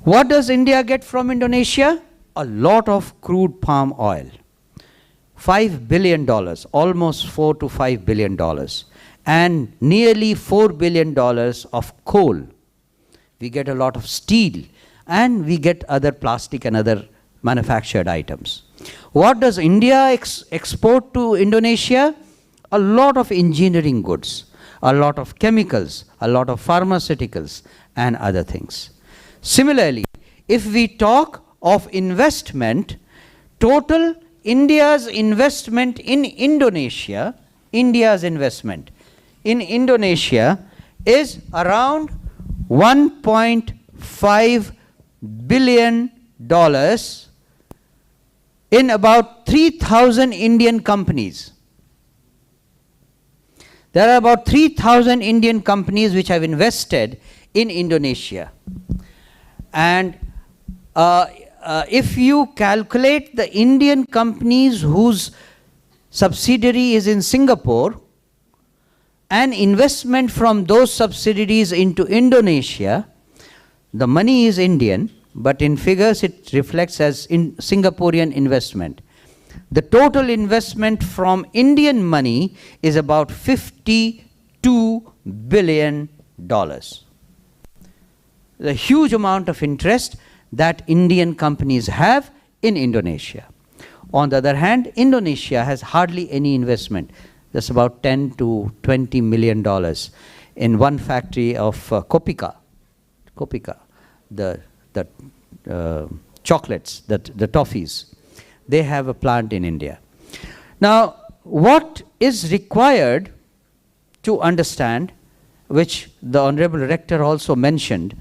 What does India get from Indonesia? A lot of crude palm oil. $5 billion, almost $4 to $5 billion. And nearly $4 billion of coal. We get a lot of steel. And we get other plastic and other manufactured items. What does India export to Indonesia? A lot of engineering goods, a lot of chemicals, a lot of pharmaceuticals and other things. Similarly, if we talk of investment, total India's investment in Indonesia, India's investment in Indonesia is around $1.5 billion in about 3,000 Indian companies. There are about 3,000 Indian companies which have invested in Indonesia. And if you calculate the Indian companies whose subsidiary is in Singapore, and investment from those subsidiaries into Indonesia, the money is Indian, but in figures it reflects as in Singaporean investment. The total investment from Indian money is about $52 billion. A huge amount of interest that Indian companies have in Indonesia. On the other hand, Indonesia has hardly any investment. That's about $10 to $20 million in one factory of Kopika, the chocolates, the toffees. They have a plant in India. Now, what is required to understand which the Honorable Rector also mentioned,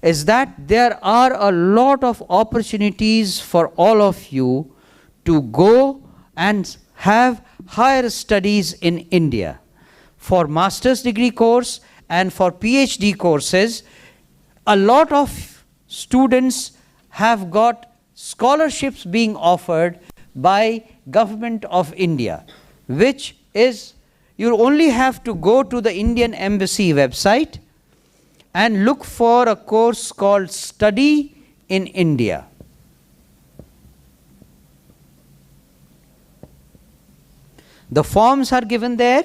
is that there are a lot of opportunities for all of you to go and have higher studies in India. For master's degree course and for PhD courses, a lot of students have got scholarships being offered by Government of India, which is, you only have to go to the Indian Embassy website and look for a course called Study in India. The forms are given there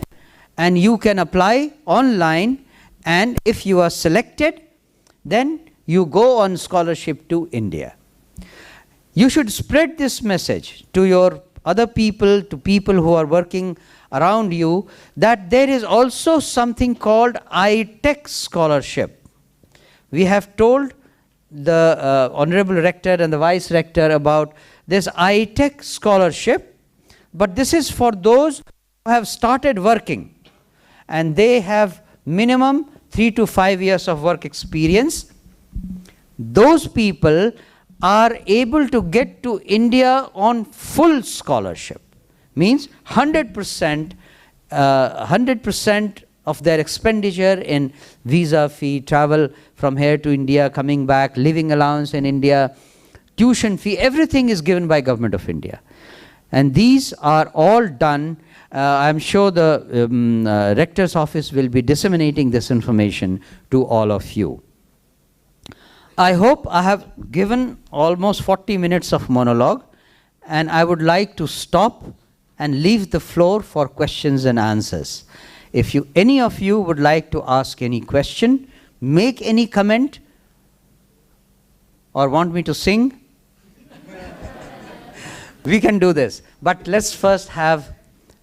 and you can apply online, and if you are selected, then you go on scholarship to India. You should spread this message to your other people, to people who are working around you, that there is also something called I-Tech scholarship. We have told the Honorable Rector and the Vice Rector about this I-Tech scholarship, but this is for those who have started working and they have minimum 3 to 5 years of work experience. Those people are able to get to India on full scholarship. Means 100% of their expenditure in visa fee, travel from here to India, coming back, living allowance in India, tuition fee, everything is given by Government of India. And these are all done. I'm sure the Rector's office will be disseminating this information to all of you. I hope I have given almost 40 minutes of monologue, and I would like to stop and leave the floor for questions and answers. If any of you would like to ask any question, make any comment, or want me to sing, we can do this. But let's first have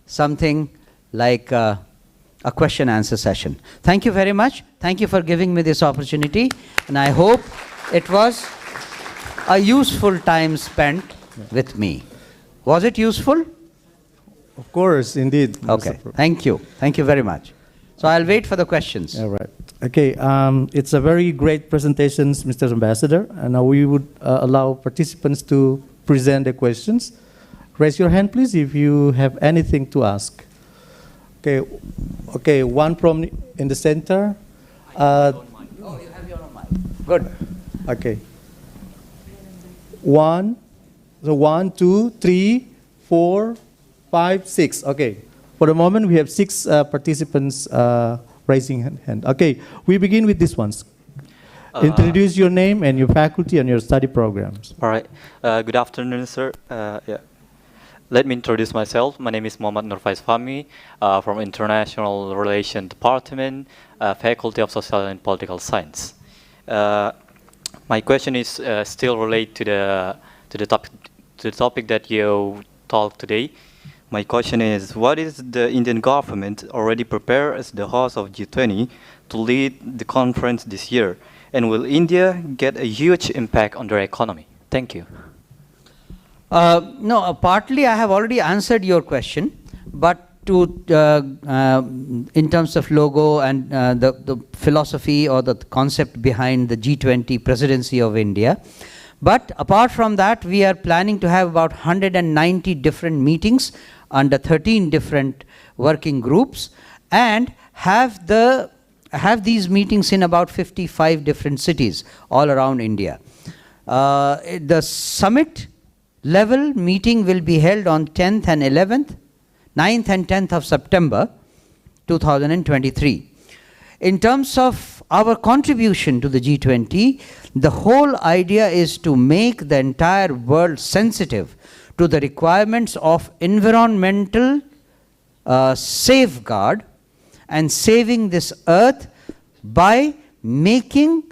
something like a question answer session. Thank you very much. Thank you for giving me this opportunity, and I hope it was a useful time spent with me. Was it useful? Of course, indeed. Okay, thank you. Thank you very much. So I'll wait for the questions. All right. Okay, it's a very great presentation, Mr. Ambassador, and now we would allow participants to present their questions. Raise your hand, please, if you have anything to ask. Okay, one from in the center. Oh, you have your own mic. Good. Okay. 1, 2, 3, 4, 5, 6. Okay. For the moment, we have 6 participants raising hand. Okay, we begin with these ones. Introduce your name and your faculty and your study programs. All right. Good afternoon, sir. Let me introduce myself. My name is Muhammad Nurfaiz Fahmi from International Relations Department, Faculty of Social and Political Science. My question is still related to the topic that you talked today. My question is, what is the Indian government already prepared as the host of G20 to lead the conference this year? And will India get a huge impact on their economy? Thank you. No, partly I have already answered your question, but in terms of logo and the philosophy or the concept behind the G20 presidency of India. But apart from that, we are planning to have about 190 different meetings under 13 different working groups, and have these meetings in about 55 different cities all around India. The summit level meeting will be held on 10th and 11th, 9th and 10th of September 2023. In terms of our contribution to the G20, the whole idea is to make the entire world sensitive to the requirements of environmental safeguard and saving this earth by making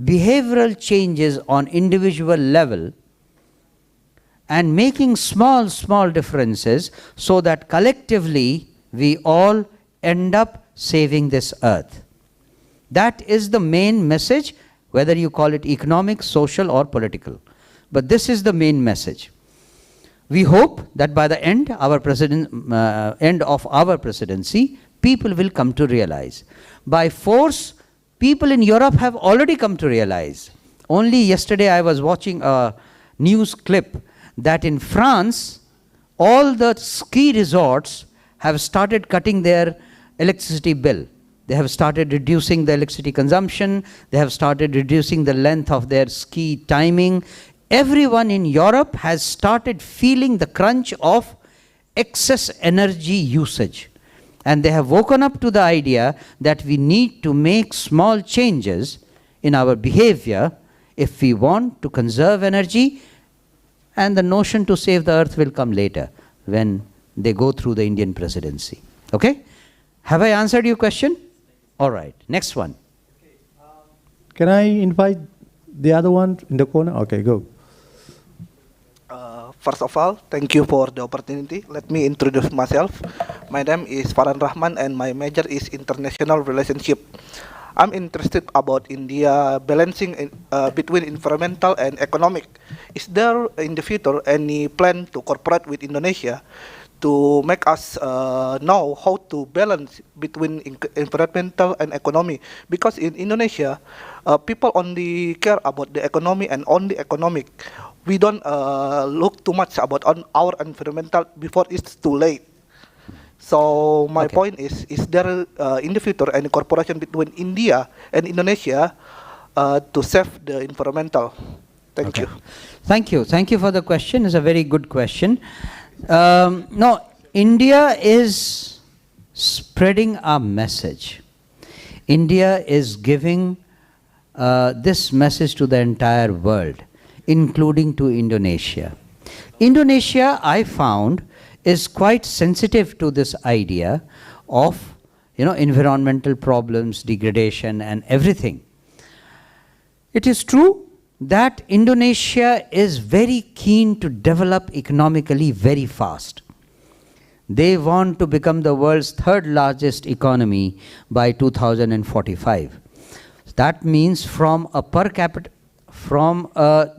behavioral changes on individual level and making small differences so that collectively we all end up saving this earth. That is the main message, whether you call it economic, social or political. But this is the main message. We hope that by the end of our presidency, people will come to realize. By force, people in Europe have already come to realize. Only yesterday I was watching a news clip that in France, all the ski resorts have started cutting their electricity bill. They have started reducing the electricity consumption. They have started reducing the length of their ski timing. Everyone in Europe has started feeling the crunch of excess energy usage. And they have woken up to the idea that we need to make small changes in our behavior if we want to conserve energy, and the notion to save the earth will come later when they go through the Indian presidency. Okay? Have I answered your question? All right. Next one. Can I invite the other one in the corner? Okay, go. First of all, thank you for the opportunity. Let me introduce myself. My name is Farhan Rahman and my major is international relationship. I'm interested about India balancing between environmental and economic. Is there in the future any plan to cooperate with Indonesia to make us know how to balance between environmental and economy? Because in Indonesia, people only care about the economy and only economic. We don't look too much about our environmental before it's too late. So my point is there in the future any cooperation between India and Indonesia to save the environmental? Thank you. Thank you. Thank you for the question. It's a very good question. No, India is spreading our message. India is giving this message to the entire world, including to Indonesia. Indonesia, I found, is quite sensitive to this idea of, environmental problems, degradation, and everything. It is true that Indonesia is very keen to develop economically very fast. They want to become the world's third largest economy by 2045. That means from a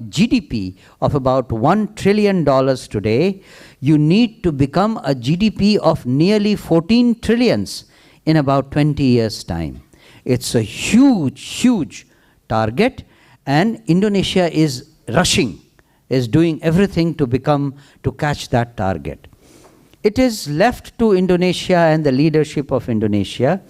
GDP of about $1 trillion today, you need to become a GDP of nearly 14 trillions in about 20 years' time. It's a huge, huge target, and Indonesia is rushing, is doing everything to catch that target. It is left to Indonesia and the leadership of Indonesia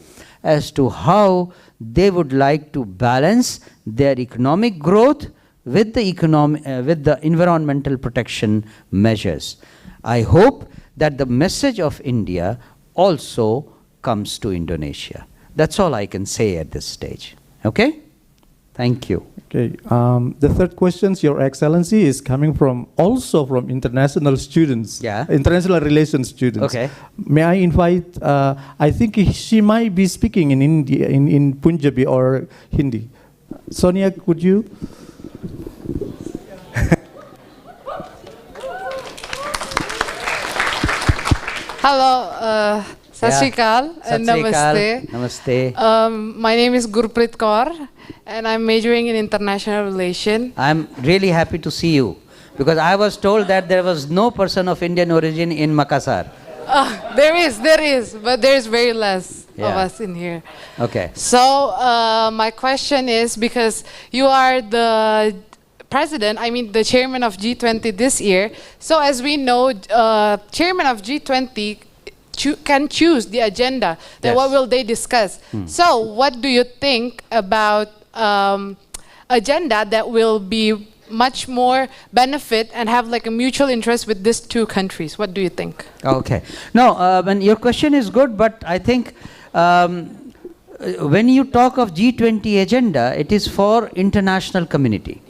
as to how they would like to balance their economic growth with the environmental protection measures. I hope that the message of India also comes to Indonesia. That's all I can say at this stage. Okay? Thank you. Okay. The third question, Your Excellency, is coming also from international students. Yeah. International relations students. Okay. May I invite? I think she might be speaking in India, in Punjabi or Hindi. Sonia, could you? Hello, Sat Shri Akal and Namaste. Namaste. My name is Gurpreet Kaur and I'm majoring in international relations. I'm really happy to see you because I was told that there was no person of Indian origin in Makassar. There is, but there's very less of us in here. Okay. So my question is, because you are the the chairman of G20 this year. So as we know, chairman of G20 can choose the agenda. Then what will they discuss? So what do you think about agenda that will be much more benefit and have like a mutual interest with these two countries? What do you think? Okay. No, your question is good, but I think when you talk of G20 agenda, it is for international community.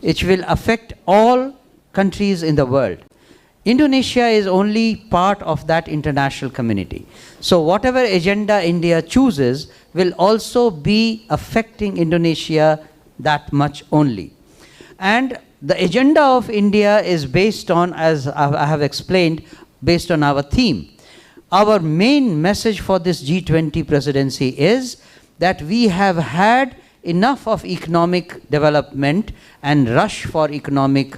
It will affect all countries in the world. Indonesia is only part of that international community. So whatever agenda India chooses will also be affecting Indonesia that much only. And the agenda of India is based on, as I have explained, based on our theme. Our main message for this G20 presidency is that we have had enough of economic development and rush for economic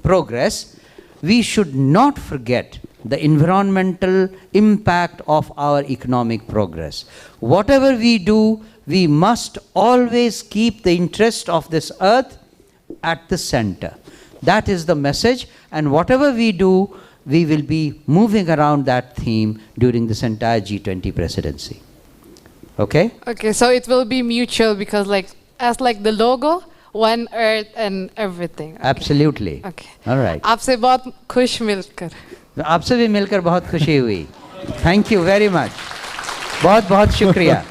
progress. We should not forget the environmental impact of our economic progress. Whatever we do, we must always keep the interest of this earth at the center. That is the message, and whatever we do, we will be moving around that theme during this entire G20 presidency. Okay? Okay, so it will be mutual because as the logo, one earth and everything. Okay. Absolutely. Okay. All right. आपसे बहुत खुश मिलकर. आपसे भी मिलकर बहुत खुशी हुई. Thank you very much. बहुत बहुत शुक्रिया.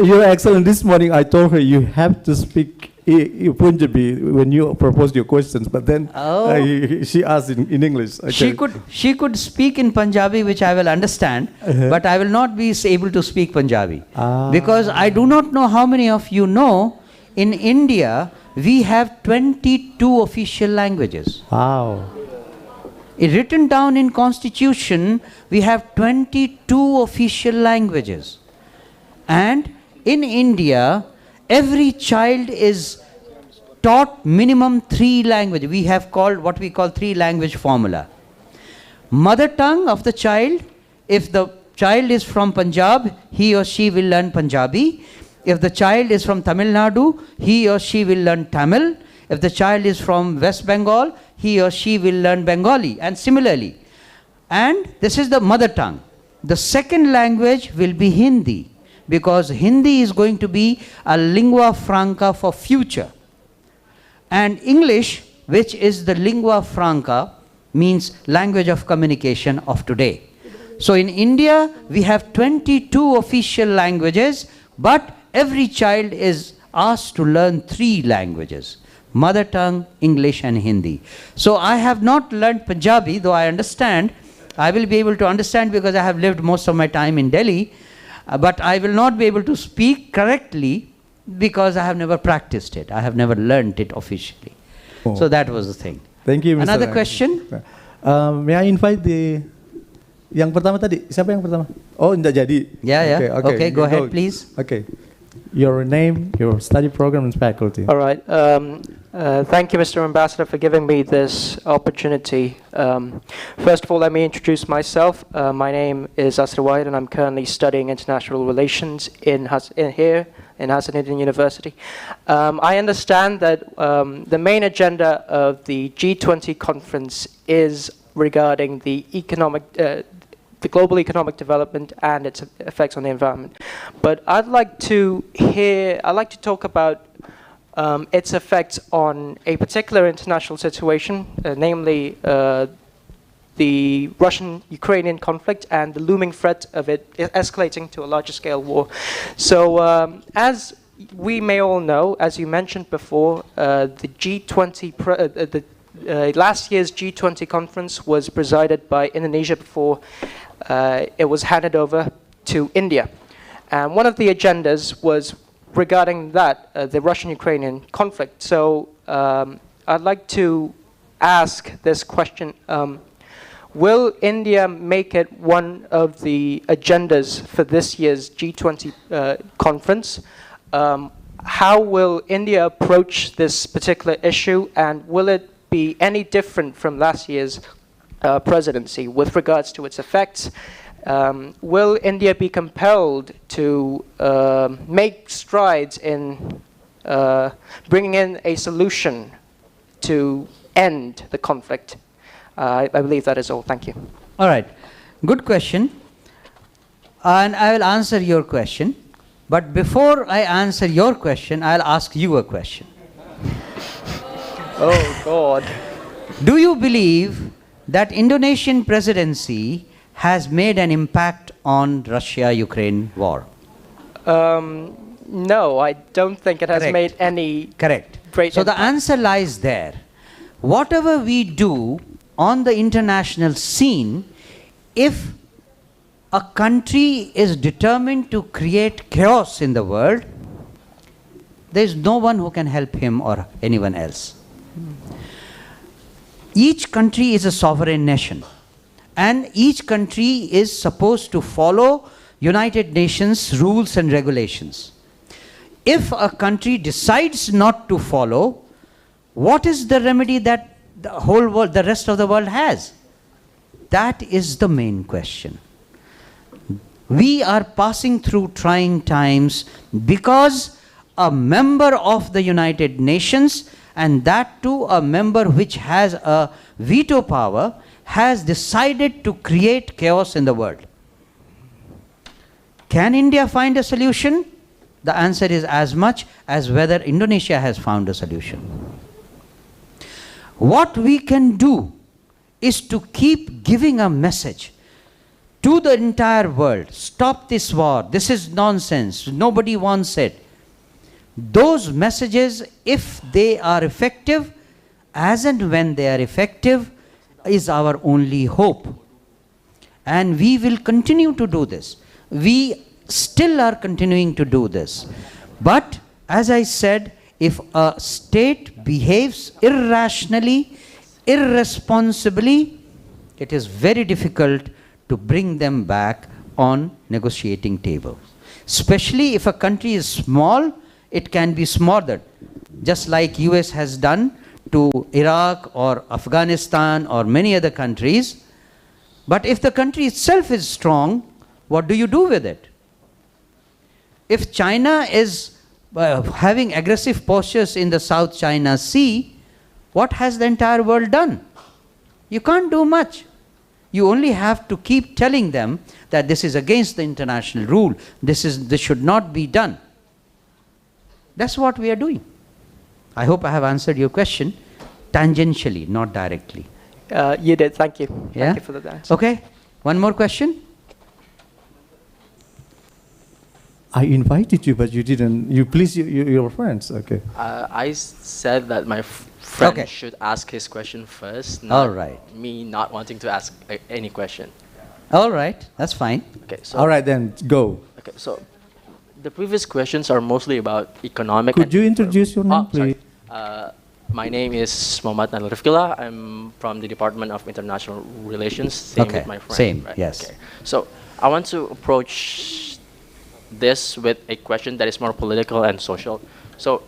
You're excellent. This morning I told her you have to speak Punjabi when you proposed your questions, but then she asked in English. Okay. She could speak in Punjabi, which I will understand, but I will not be able to speak Punjabi. Because I do not know how many of you know, in India, we have 22 official languages. Wow. Written down in Constitution, we have 22 official languages. And in India, every child is taught minimum 3 languages. We have what we call 3-language formula. Mother tongue of the child, if the child is from Punjab, he or she will learn Punjabi. If the child is from Tamil Nadu, he or she will learn Tamil. If the child is from West Bengal, he or she will learn Bengali, and similarly. And this is the mother tongue. The second language will be Hindi, because Hindi is going to be a lingua franca for future. And English, which is the lingua franca, means language of communication of today. So in India, we have 22 official languages, but every child is asked to learn 3 languages: mother tongue, English and Hindi. So I have not learned Punjabi, though I understand. I will be able to understand because I have lived most of my time in Delhi, but I will not be able to speak correctly because I have never practiced it. I have never learned it officially. Oh. So that was the thing. Thank you, Mr. Another Ryan. question? May I invite yang pertama tadi? Siapa yang pertama? Oh, tidak jadi. Yeah. Okay, go ahead, please. Okay. Your name, your study program and faculty. All right. Thank you, Mr. Ambassador, for giving me this opportunity. First of all, let me introduce myself. My name is Rawat, and I'm currently studying international relations here in Hasanuddin University. I understand that the main agenda of the G20 conference is regarding the global economic development and its effects on the environment. But I'd like to talk about its effects on a particular international situation, namely the Russian-Ukrainian conflict and the looming threat of it escalating to a larger scale war. So as we may all know, as you mentioned before, the G20, last year's G20 conference was presided by Indonesia before it was handed over to India. And one of the agendas was regarding that, the Russian-Ukrainian conflict. So I'd like to ask this question. Will India make it one of the agendas for this year's G20 conference? How will India approach this particular issue, and will it be any different from last year's presidency with regards to its effects? Will India be compelled to make strides in bringing in a solution to end the conflict? I believe that is all. Thank you. All right. Good question. And I will answer your question. But before I answer your question, I'll ask you a question. Oh, God. Do you believe that Indonesian presidency has made an impact on Russia-Ukraine war? No, I don't think it has made any Correct. great So the impact. answer lies there. Whatever we do on the international scene, if a country is determined to create chaos in the world, there is no one who can help him or anyone else. Each country is a sovereign nation, and each country is supposed to follow United Nations rules and regulations. If a country decides not to follow, what is the remedy that the whole world, the rest of the world has? that is the main question. We are passing through trying times because a member of the United Nations, and that too a member which has a veto power, has decided to create chaos in the world. Can India find a solution? The answer is as much as whether Indonesia has found a solution. What we can do is to keep giving a message to the entire world. Stop this war. This is nonsense. Nobody wants it. Those messages, if they are effective, as and when they are effective, is our only hope. And we will continue to do this. We still are continuing to do this. But, as I said, if a state behaves irrationally, irresponsibly, it is very difficult to bring them back on negotiating table. Especially if a country is small, it can be smothered, just like US has done to Iraq or Afghanistan or many other countries. But if the country itself is strong, what do you do with it? If China is having aggressive postures in the South China Sea, what has the entire world done? You can't do much. You only have to keep telling them that this is against the international rule. This should not be done. That's what we are doing. I hope I have answered your question tangentially, not directly. You did. Thank you. Yeah? Thank you for the answer. Okay. One more question? I invited you, but you didn't. You please your friends. Okay. I said that my friend Okay. should ask his question first. All Not right. Me not wanting to ask any question. All right. That's fine. Okay. So All right, then go. Okay. So the previous questions are mostly about economic. Could you introduce your name, sorry. please? My name is Muhammad Nal Rifkila. I'm from the Department of International Relations. Same Okay, with my friend. same, right? yes. Okay. So I want to approach this with a question that is more political and social. So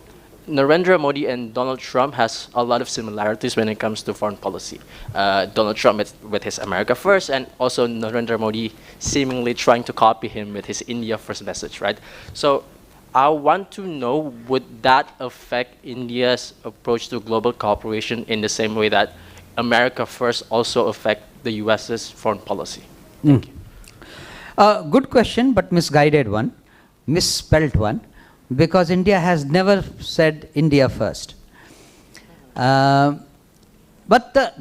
Narendra Modi and Donald Trump has a lot of similarities when it comes to foreign policy. Donald Trump with his America First, and also Narendra Modi seemingly trying to copy him with his India First message, right? So I want to know, would that affect India's approach to global cooperation in the same way that America First also affect the US's foreign policy? Thank you. Good question, but misguided one, misspelt one, because India has never said India first. But the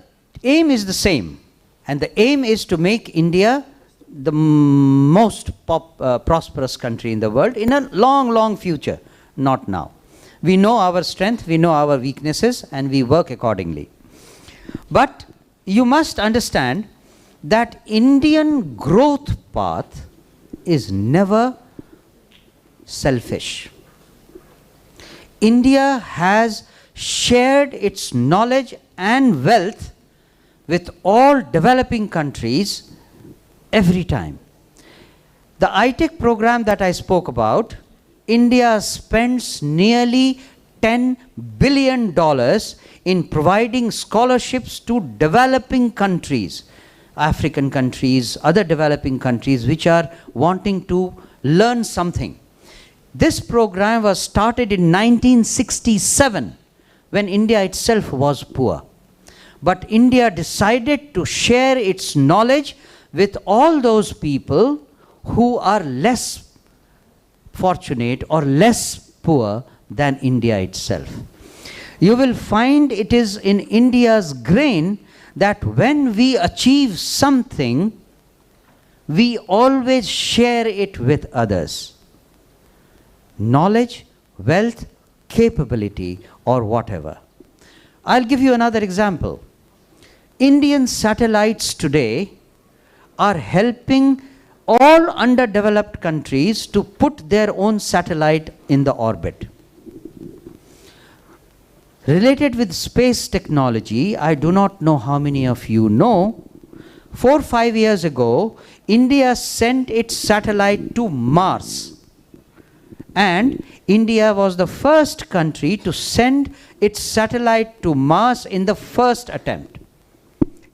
aim is the same, and the aim is to make India the most prosperous country in the world in a long, long future, not now. We know our strength, we know our weaknesses, and we work accordingly. But you must understand that Indian growth path is never selfish. India has shared its knowledge and wealth with all developing countries every time. The ITEC program that I spoke about, India spends nearly $10 billion in providing scholarships to developing countries, African countries, other developing countries which are wanting to learn something. This program was started in 1967 when India itself was poor. But India decided to share its knowledge with all those people who are less fortunate or less poor than India itself. You will find it is in India's grain that when we achieve something, we always share it with others. Knowledge, wealth, capability, or whatever. I'll give you another example. Indian satellites today are helping all underdeveloped countries to put their own satellite in the orbit. Related with space technology, I do not know how many of you know, 4 or 5 years ago, India sent its satellite to Mars. And India was the first country to send its satellite to Mars in the first attempt.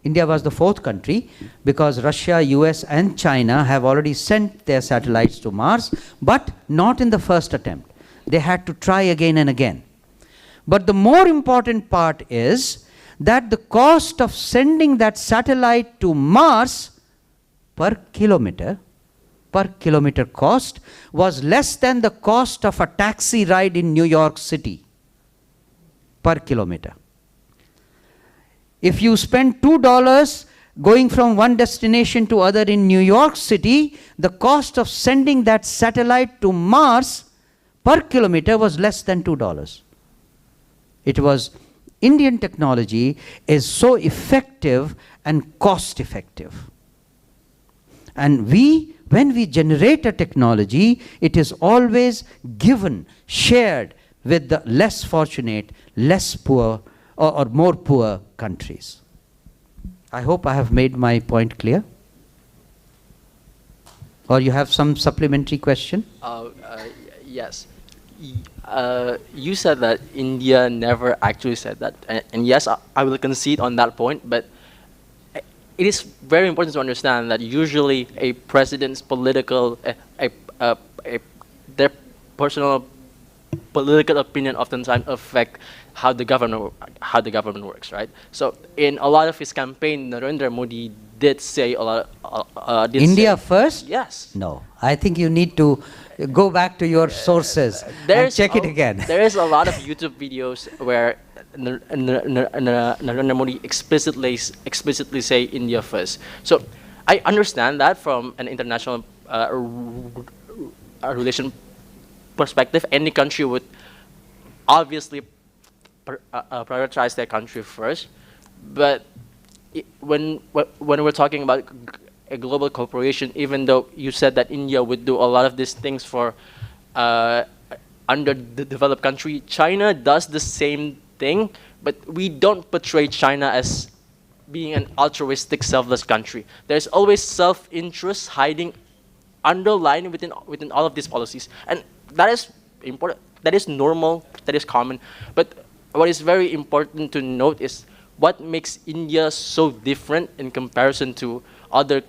India was the fourth country because Russia, US and China have already sent their satellites to Mars, but not in the first attempt. They had to try again and again. But the more important part is that the cost of sending that satellite to Mars per kilometer cost was less than the cost of a taxi ride in New York City per kilometer. If you spend $2 going from one destination to other in New York City, the cost of sending that satellite to Mars per kilometer was less than $2. It was Indian technology is so effective and cost effective. And when we generate a technology, it is always given, shared with the less fortunate, less poor, or more poor countries. I hope I have made my point clear. Or you have some supplementary question? Yes. You said that India never actually said that. And yes, I will concede on that point, but it is very important to understand that usually a president's political, their personal political opinion oftentimes affect how the government works, right? So in a lot of his campaign, Narendra Modi did say a lot. India first? Yes. No, I think you need to go back to your sources and check it again. There is a lot of YouTube videos where Narendra Modi explicitly say India first. So I understand that from an international relation perspective, any country would obviously prioritize their country first. But when we're talking about a global corporation, even though you said that India would do a lot of these things for underdeveloped country, China does the same thing, but we don't portray China as being an altruistic, selfless country. There's always self-interest hiding, underlying within all of these policies, and that is important. That is normal. That is common. But what is very important to note is what makes India so different in comparison to other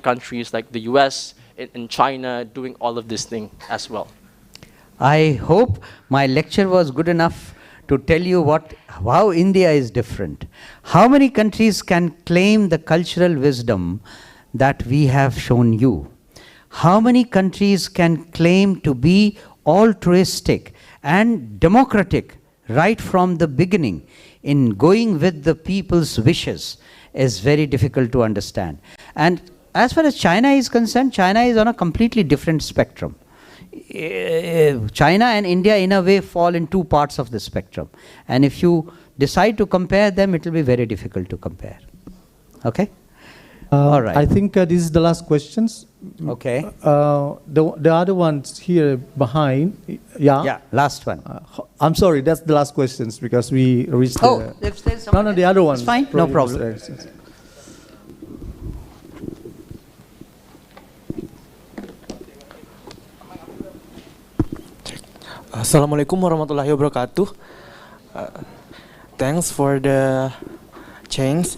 countries like the US and China doing all of this thing as well. I hope my lecture was good enough to tell you how India is different. How many countries can claim the cultural wisdom that we have shown you? How many countries can claim to be altruistic and democratic right from the beginning in going with the people's wishes is very difficult to understand. And as far as China is concerned, China is on a completely different spectrum. China and India in a way fall in two parts of the spectrum. And if you decide to compare them, it will be very difficult to compare. Okay? All right. I think this is the last questions. Okay. The other ones here behind. Yeah. Yeah, last one. I'm sorry, that's the last questions because we reached if there's someone no, the other one. It's fine, no problem. Assalamualaikum warahmatullahi wabarakatuh. Thanks for the chance.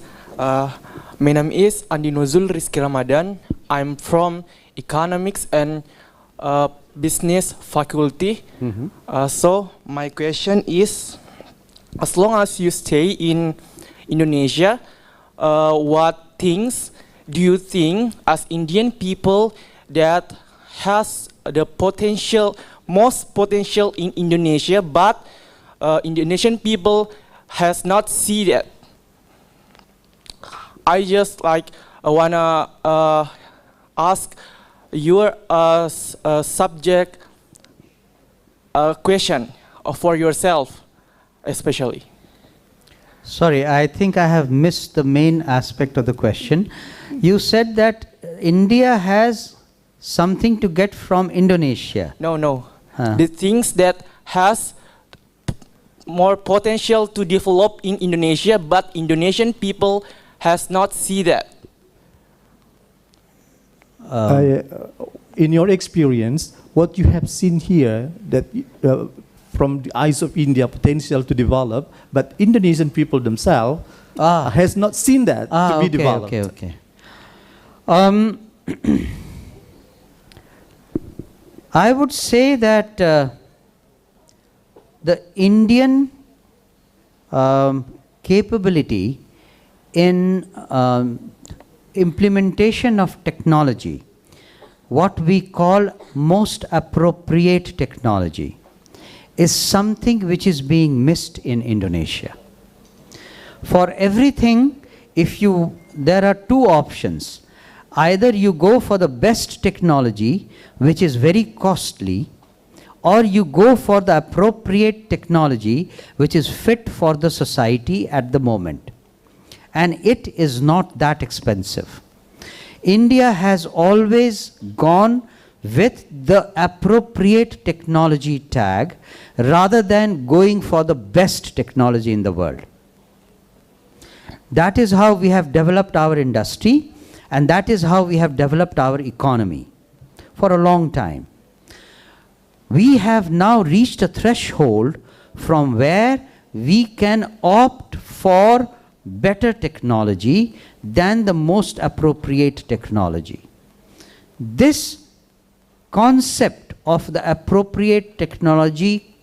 My name is Andi Nuzul Rizky Ramadan. I'm from Economics and Business Faculty. So my question is, as long as you stay in Indonesia, what things do you think as Indian people that has the most potential in Indonesia, but Indonesian people has not seen that? I just wanna ask your subject question for yourself, especially. Sorry, I think I have missed the main aspect of the question. You said that India has something to get from Indonesia. No. The things that has more potential to develop in Indonesia, but Indonesian people has not seen that. In your experience, what you have seen here that from the eyes of India potential to develop, but Indonesian people themselves has not seen that to be developed. Okay. I would say that the Indian capability in implementation of technology, what we call most appropriate technology, is something which is being missed in Indonesia. For everything, there are two options. Either you go for the best technology, which is very costly, or you go for the appropriate technology, which is fit for the society at the moment. And it is not that expensive. India has always gone with the appropriate technology tag rather than going for the best technology in the world. That is how we have developed our industry, and that is how we have developed our economy for a long time. We have now reached a threshold from where we can opt for better technology than the most appropriate technology. This concept of the appropriate technology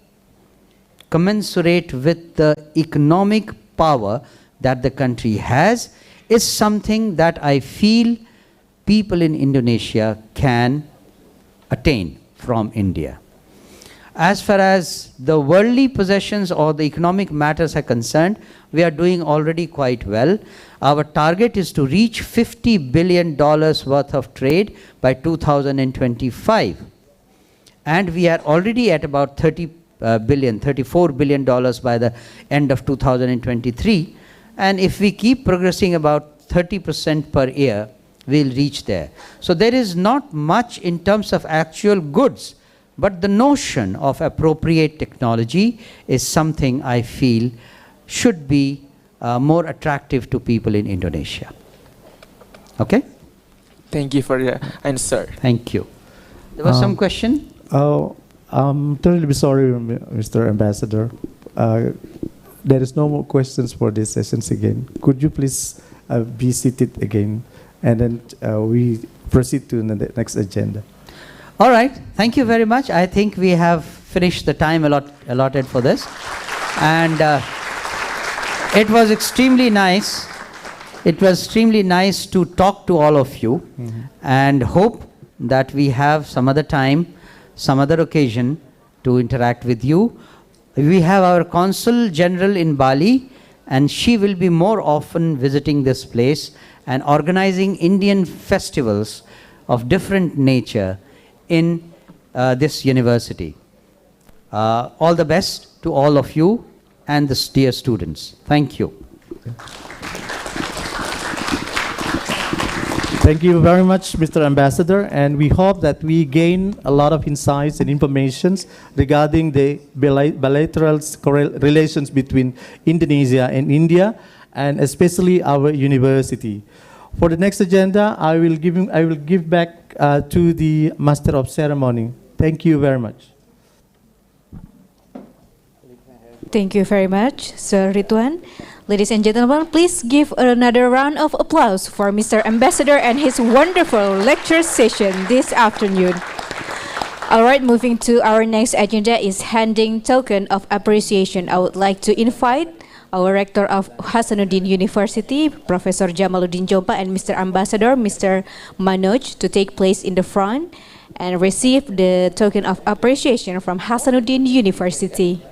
commensurate with the economic power that the country has is something that I feel people in Indonesia can attain from India. As far as the worldly possessions or the economic matters are concerned, we are doing already quite well. Our target is to reach $50 billion worth of trade by 2025. And we are already at about $34 billion by the end of 2023. And if we keep progressing about 30% per year, we'll reach there. So there is not much in terms of actual goods, but the notion of appropriate technology is something I feel should be more attractive to people in Indonesia. Okay? Thank you for the answer. Thank you. There was some question? Oh, I'm terribly sorry, Mr. Ambassador. There is no more questions for these sessions again. Could you please be seated again, and then we proceed to the next agenda. All right. Thank you very much. I think we have finished the time allotted for this. And it was extremely nice. It was extremely nice to talk to all of you, and hope that we have some other time, some other occasion to interact with you. We have our Consul General in Bali, and she will be more often visiting this place and organizing Indian festivals of different nature in this university. All the best to all of you and the dear students. Thank you. Thank you very much, Mr. Ambassador, and we hope that we gain a lot of insights and information regarding the bilateral relations between Indonesia and India, and especially our university. For the next agenda, I will give back to the Master of Ceremony. Thank you very much. Thank you very much, Sir Ridwan. Ladies and gentlemen, please give another round of applause for Mr. Ambassador and his wonderful lecture session this afternoon. All right, moving to our next agenda is handing token of appreciation. I would like to invite our Rector of Hasanuddin University, Professor Jamaluddin Jompa, and Mr. Ambassador, Mr. Manoj, to take place in the front and receive the token of appreciation from Hasanuddin University.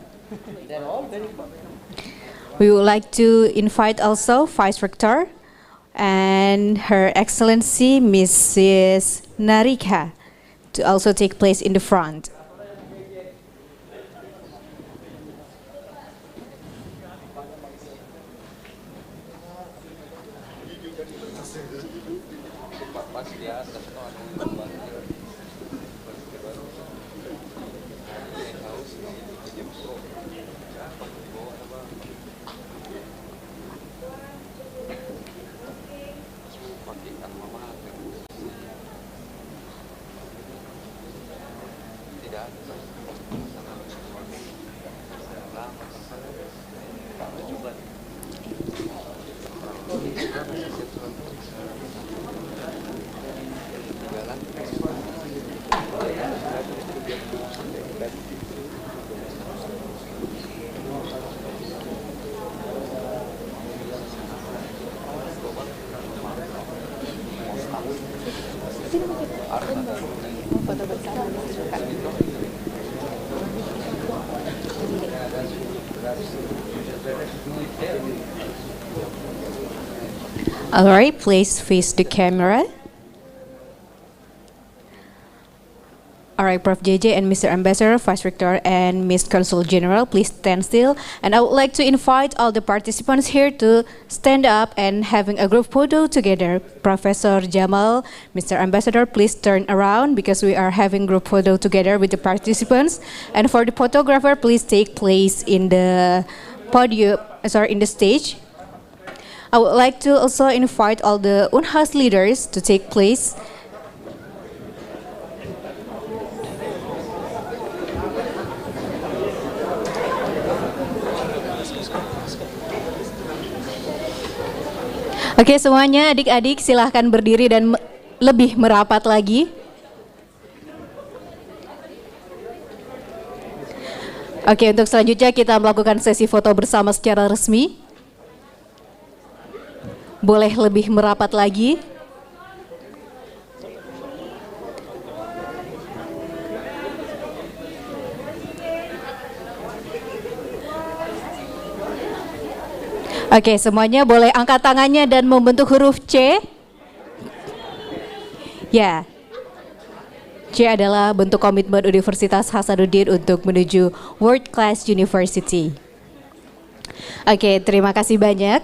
We would like to invite also Vice Rector and Her Excellency Mrs. Narika to also take place in the front. All right, please face the camera. All right, Prof. JJ and Mr. Ambassador, Vice Rector, and Ms. Consul General, please stand still. And I would like to invite all the participants here to stand up and having a group photo together. Professor Jamal, Mr. Ambassador, please turn around because we are having group photo together with the participants. And for the photographer, please take place in the podium, in the stage. I would like to also invite all the Unhas leaders to take place. Oke, semuanya adik-adik silahkan berdiri dan lebih merapat lagi. Oke, untuk selanjutnya kita melakukan sesi foto bersama secara resmi. Boleh lebih merapat lagi. Oke, semuanya boleh angkat tangannya dan membentuk huruf C. Ya. C adalah bentuk komitmen Universitas Hasanuddin untuk menuju World Class University. Oke, terima kasih banyak.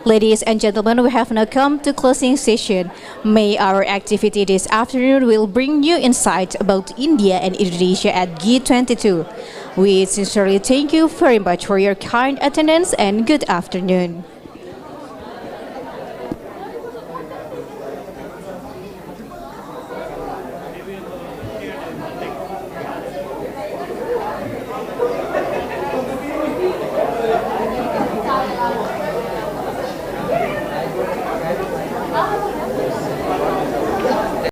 Ladies and gentlemen, we have now come to closing session. May our activity this afternoon will bring you insight about India and Indonesia at G22. We sincerely thank you very much for your kind attendance and good afternoon.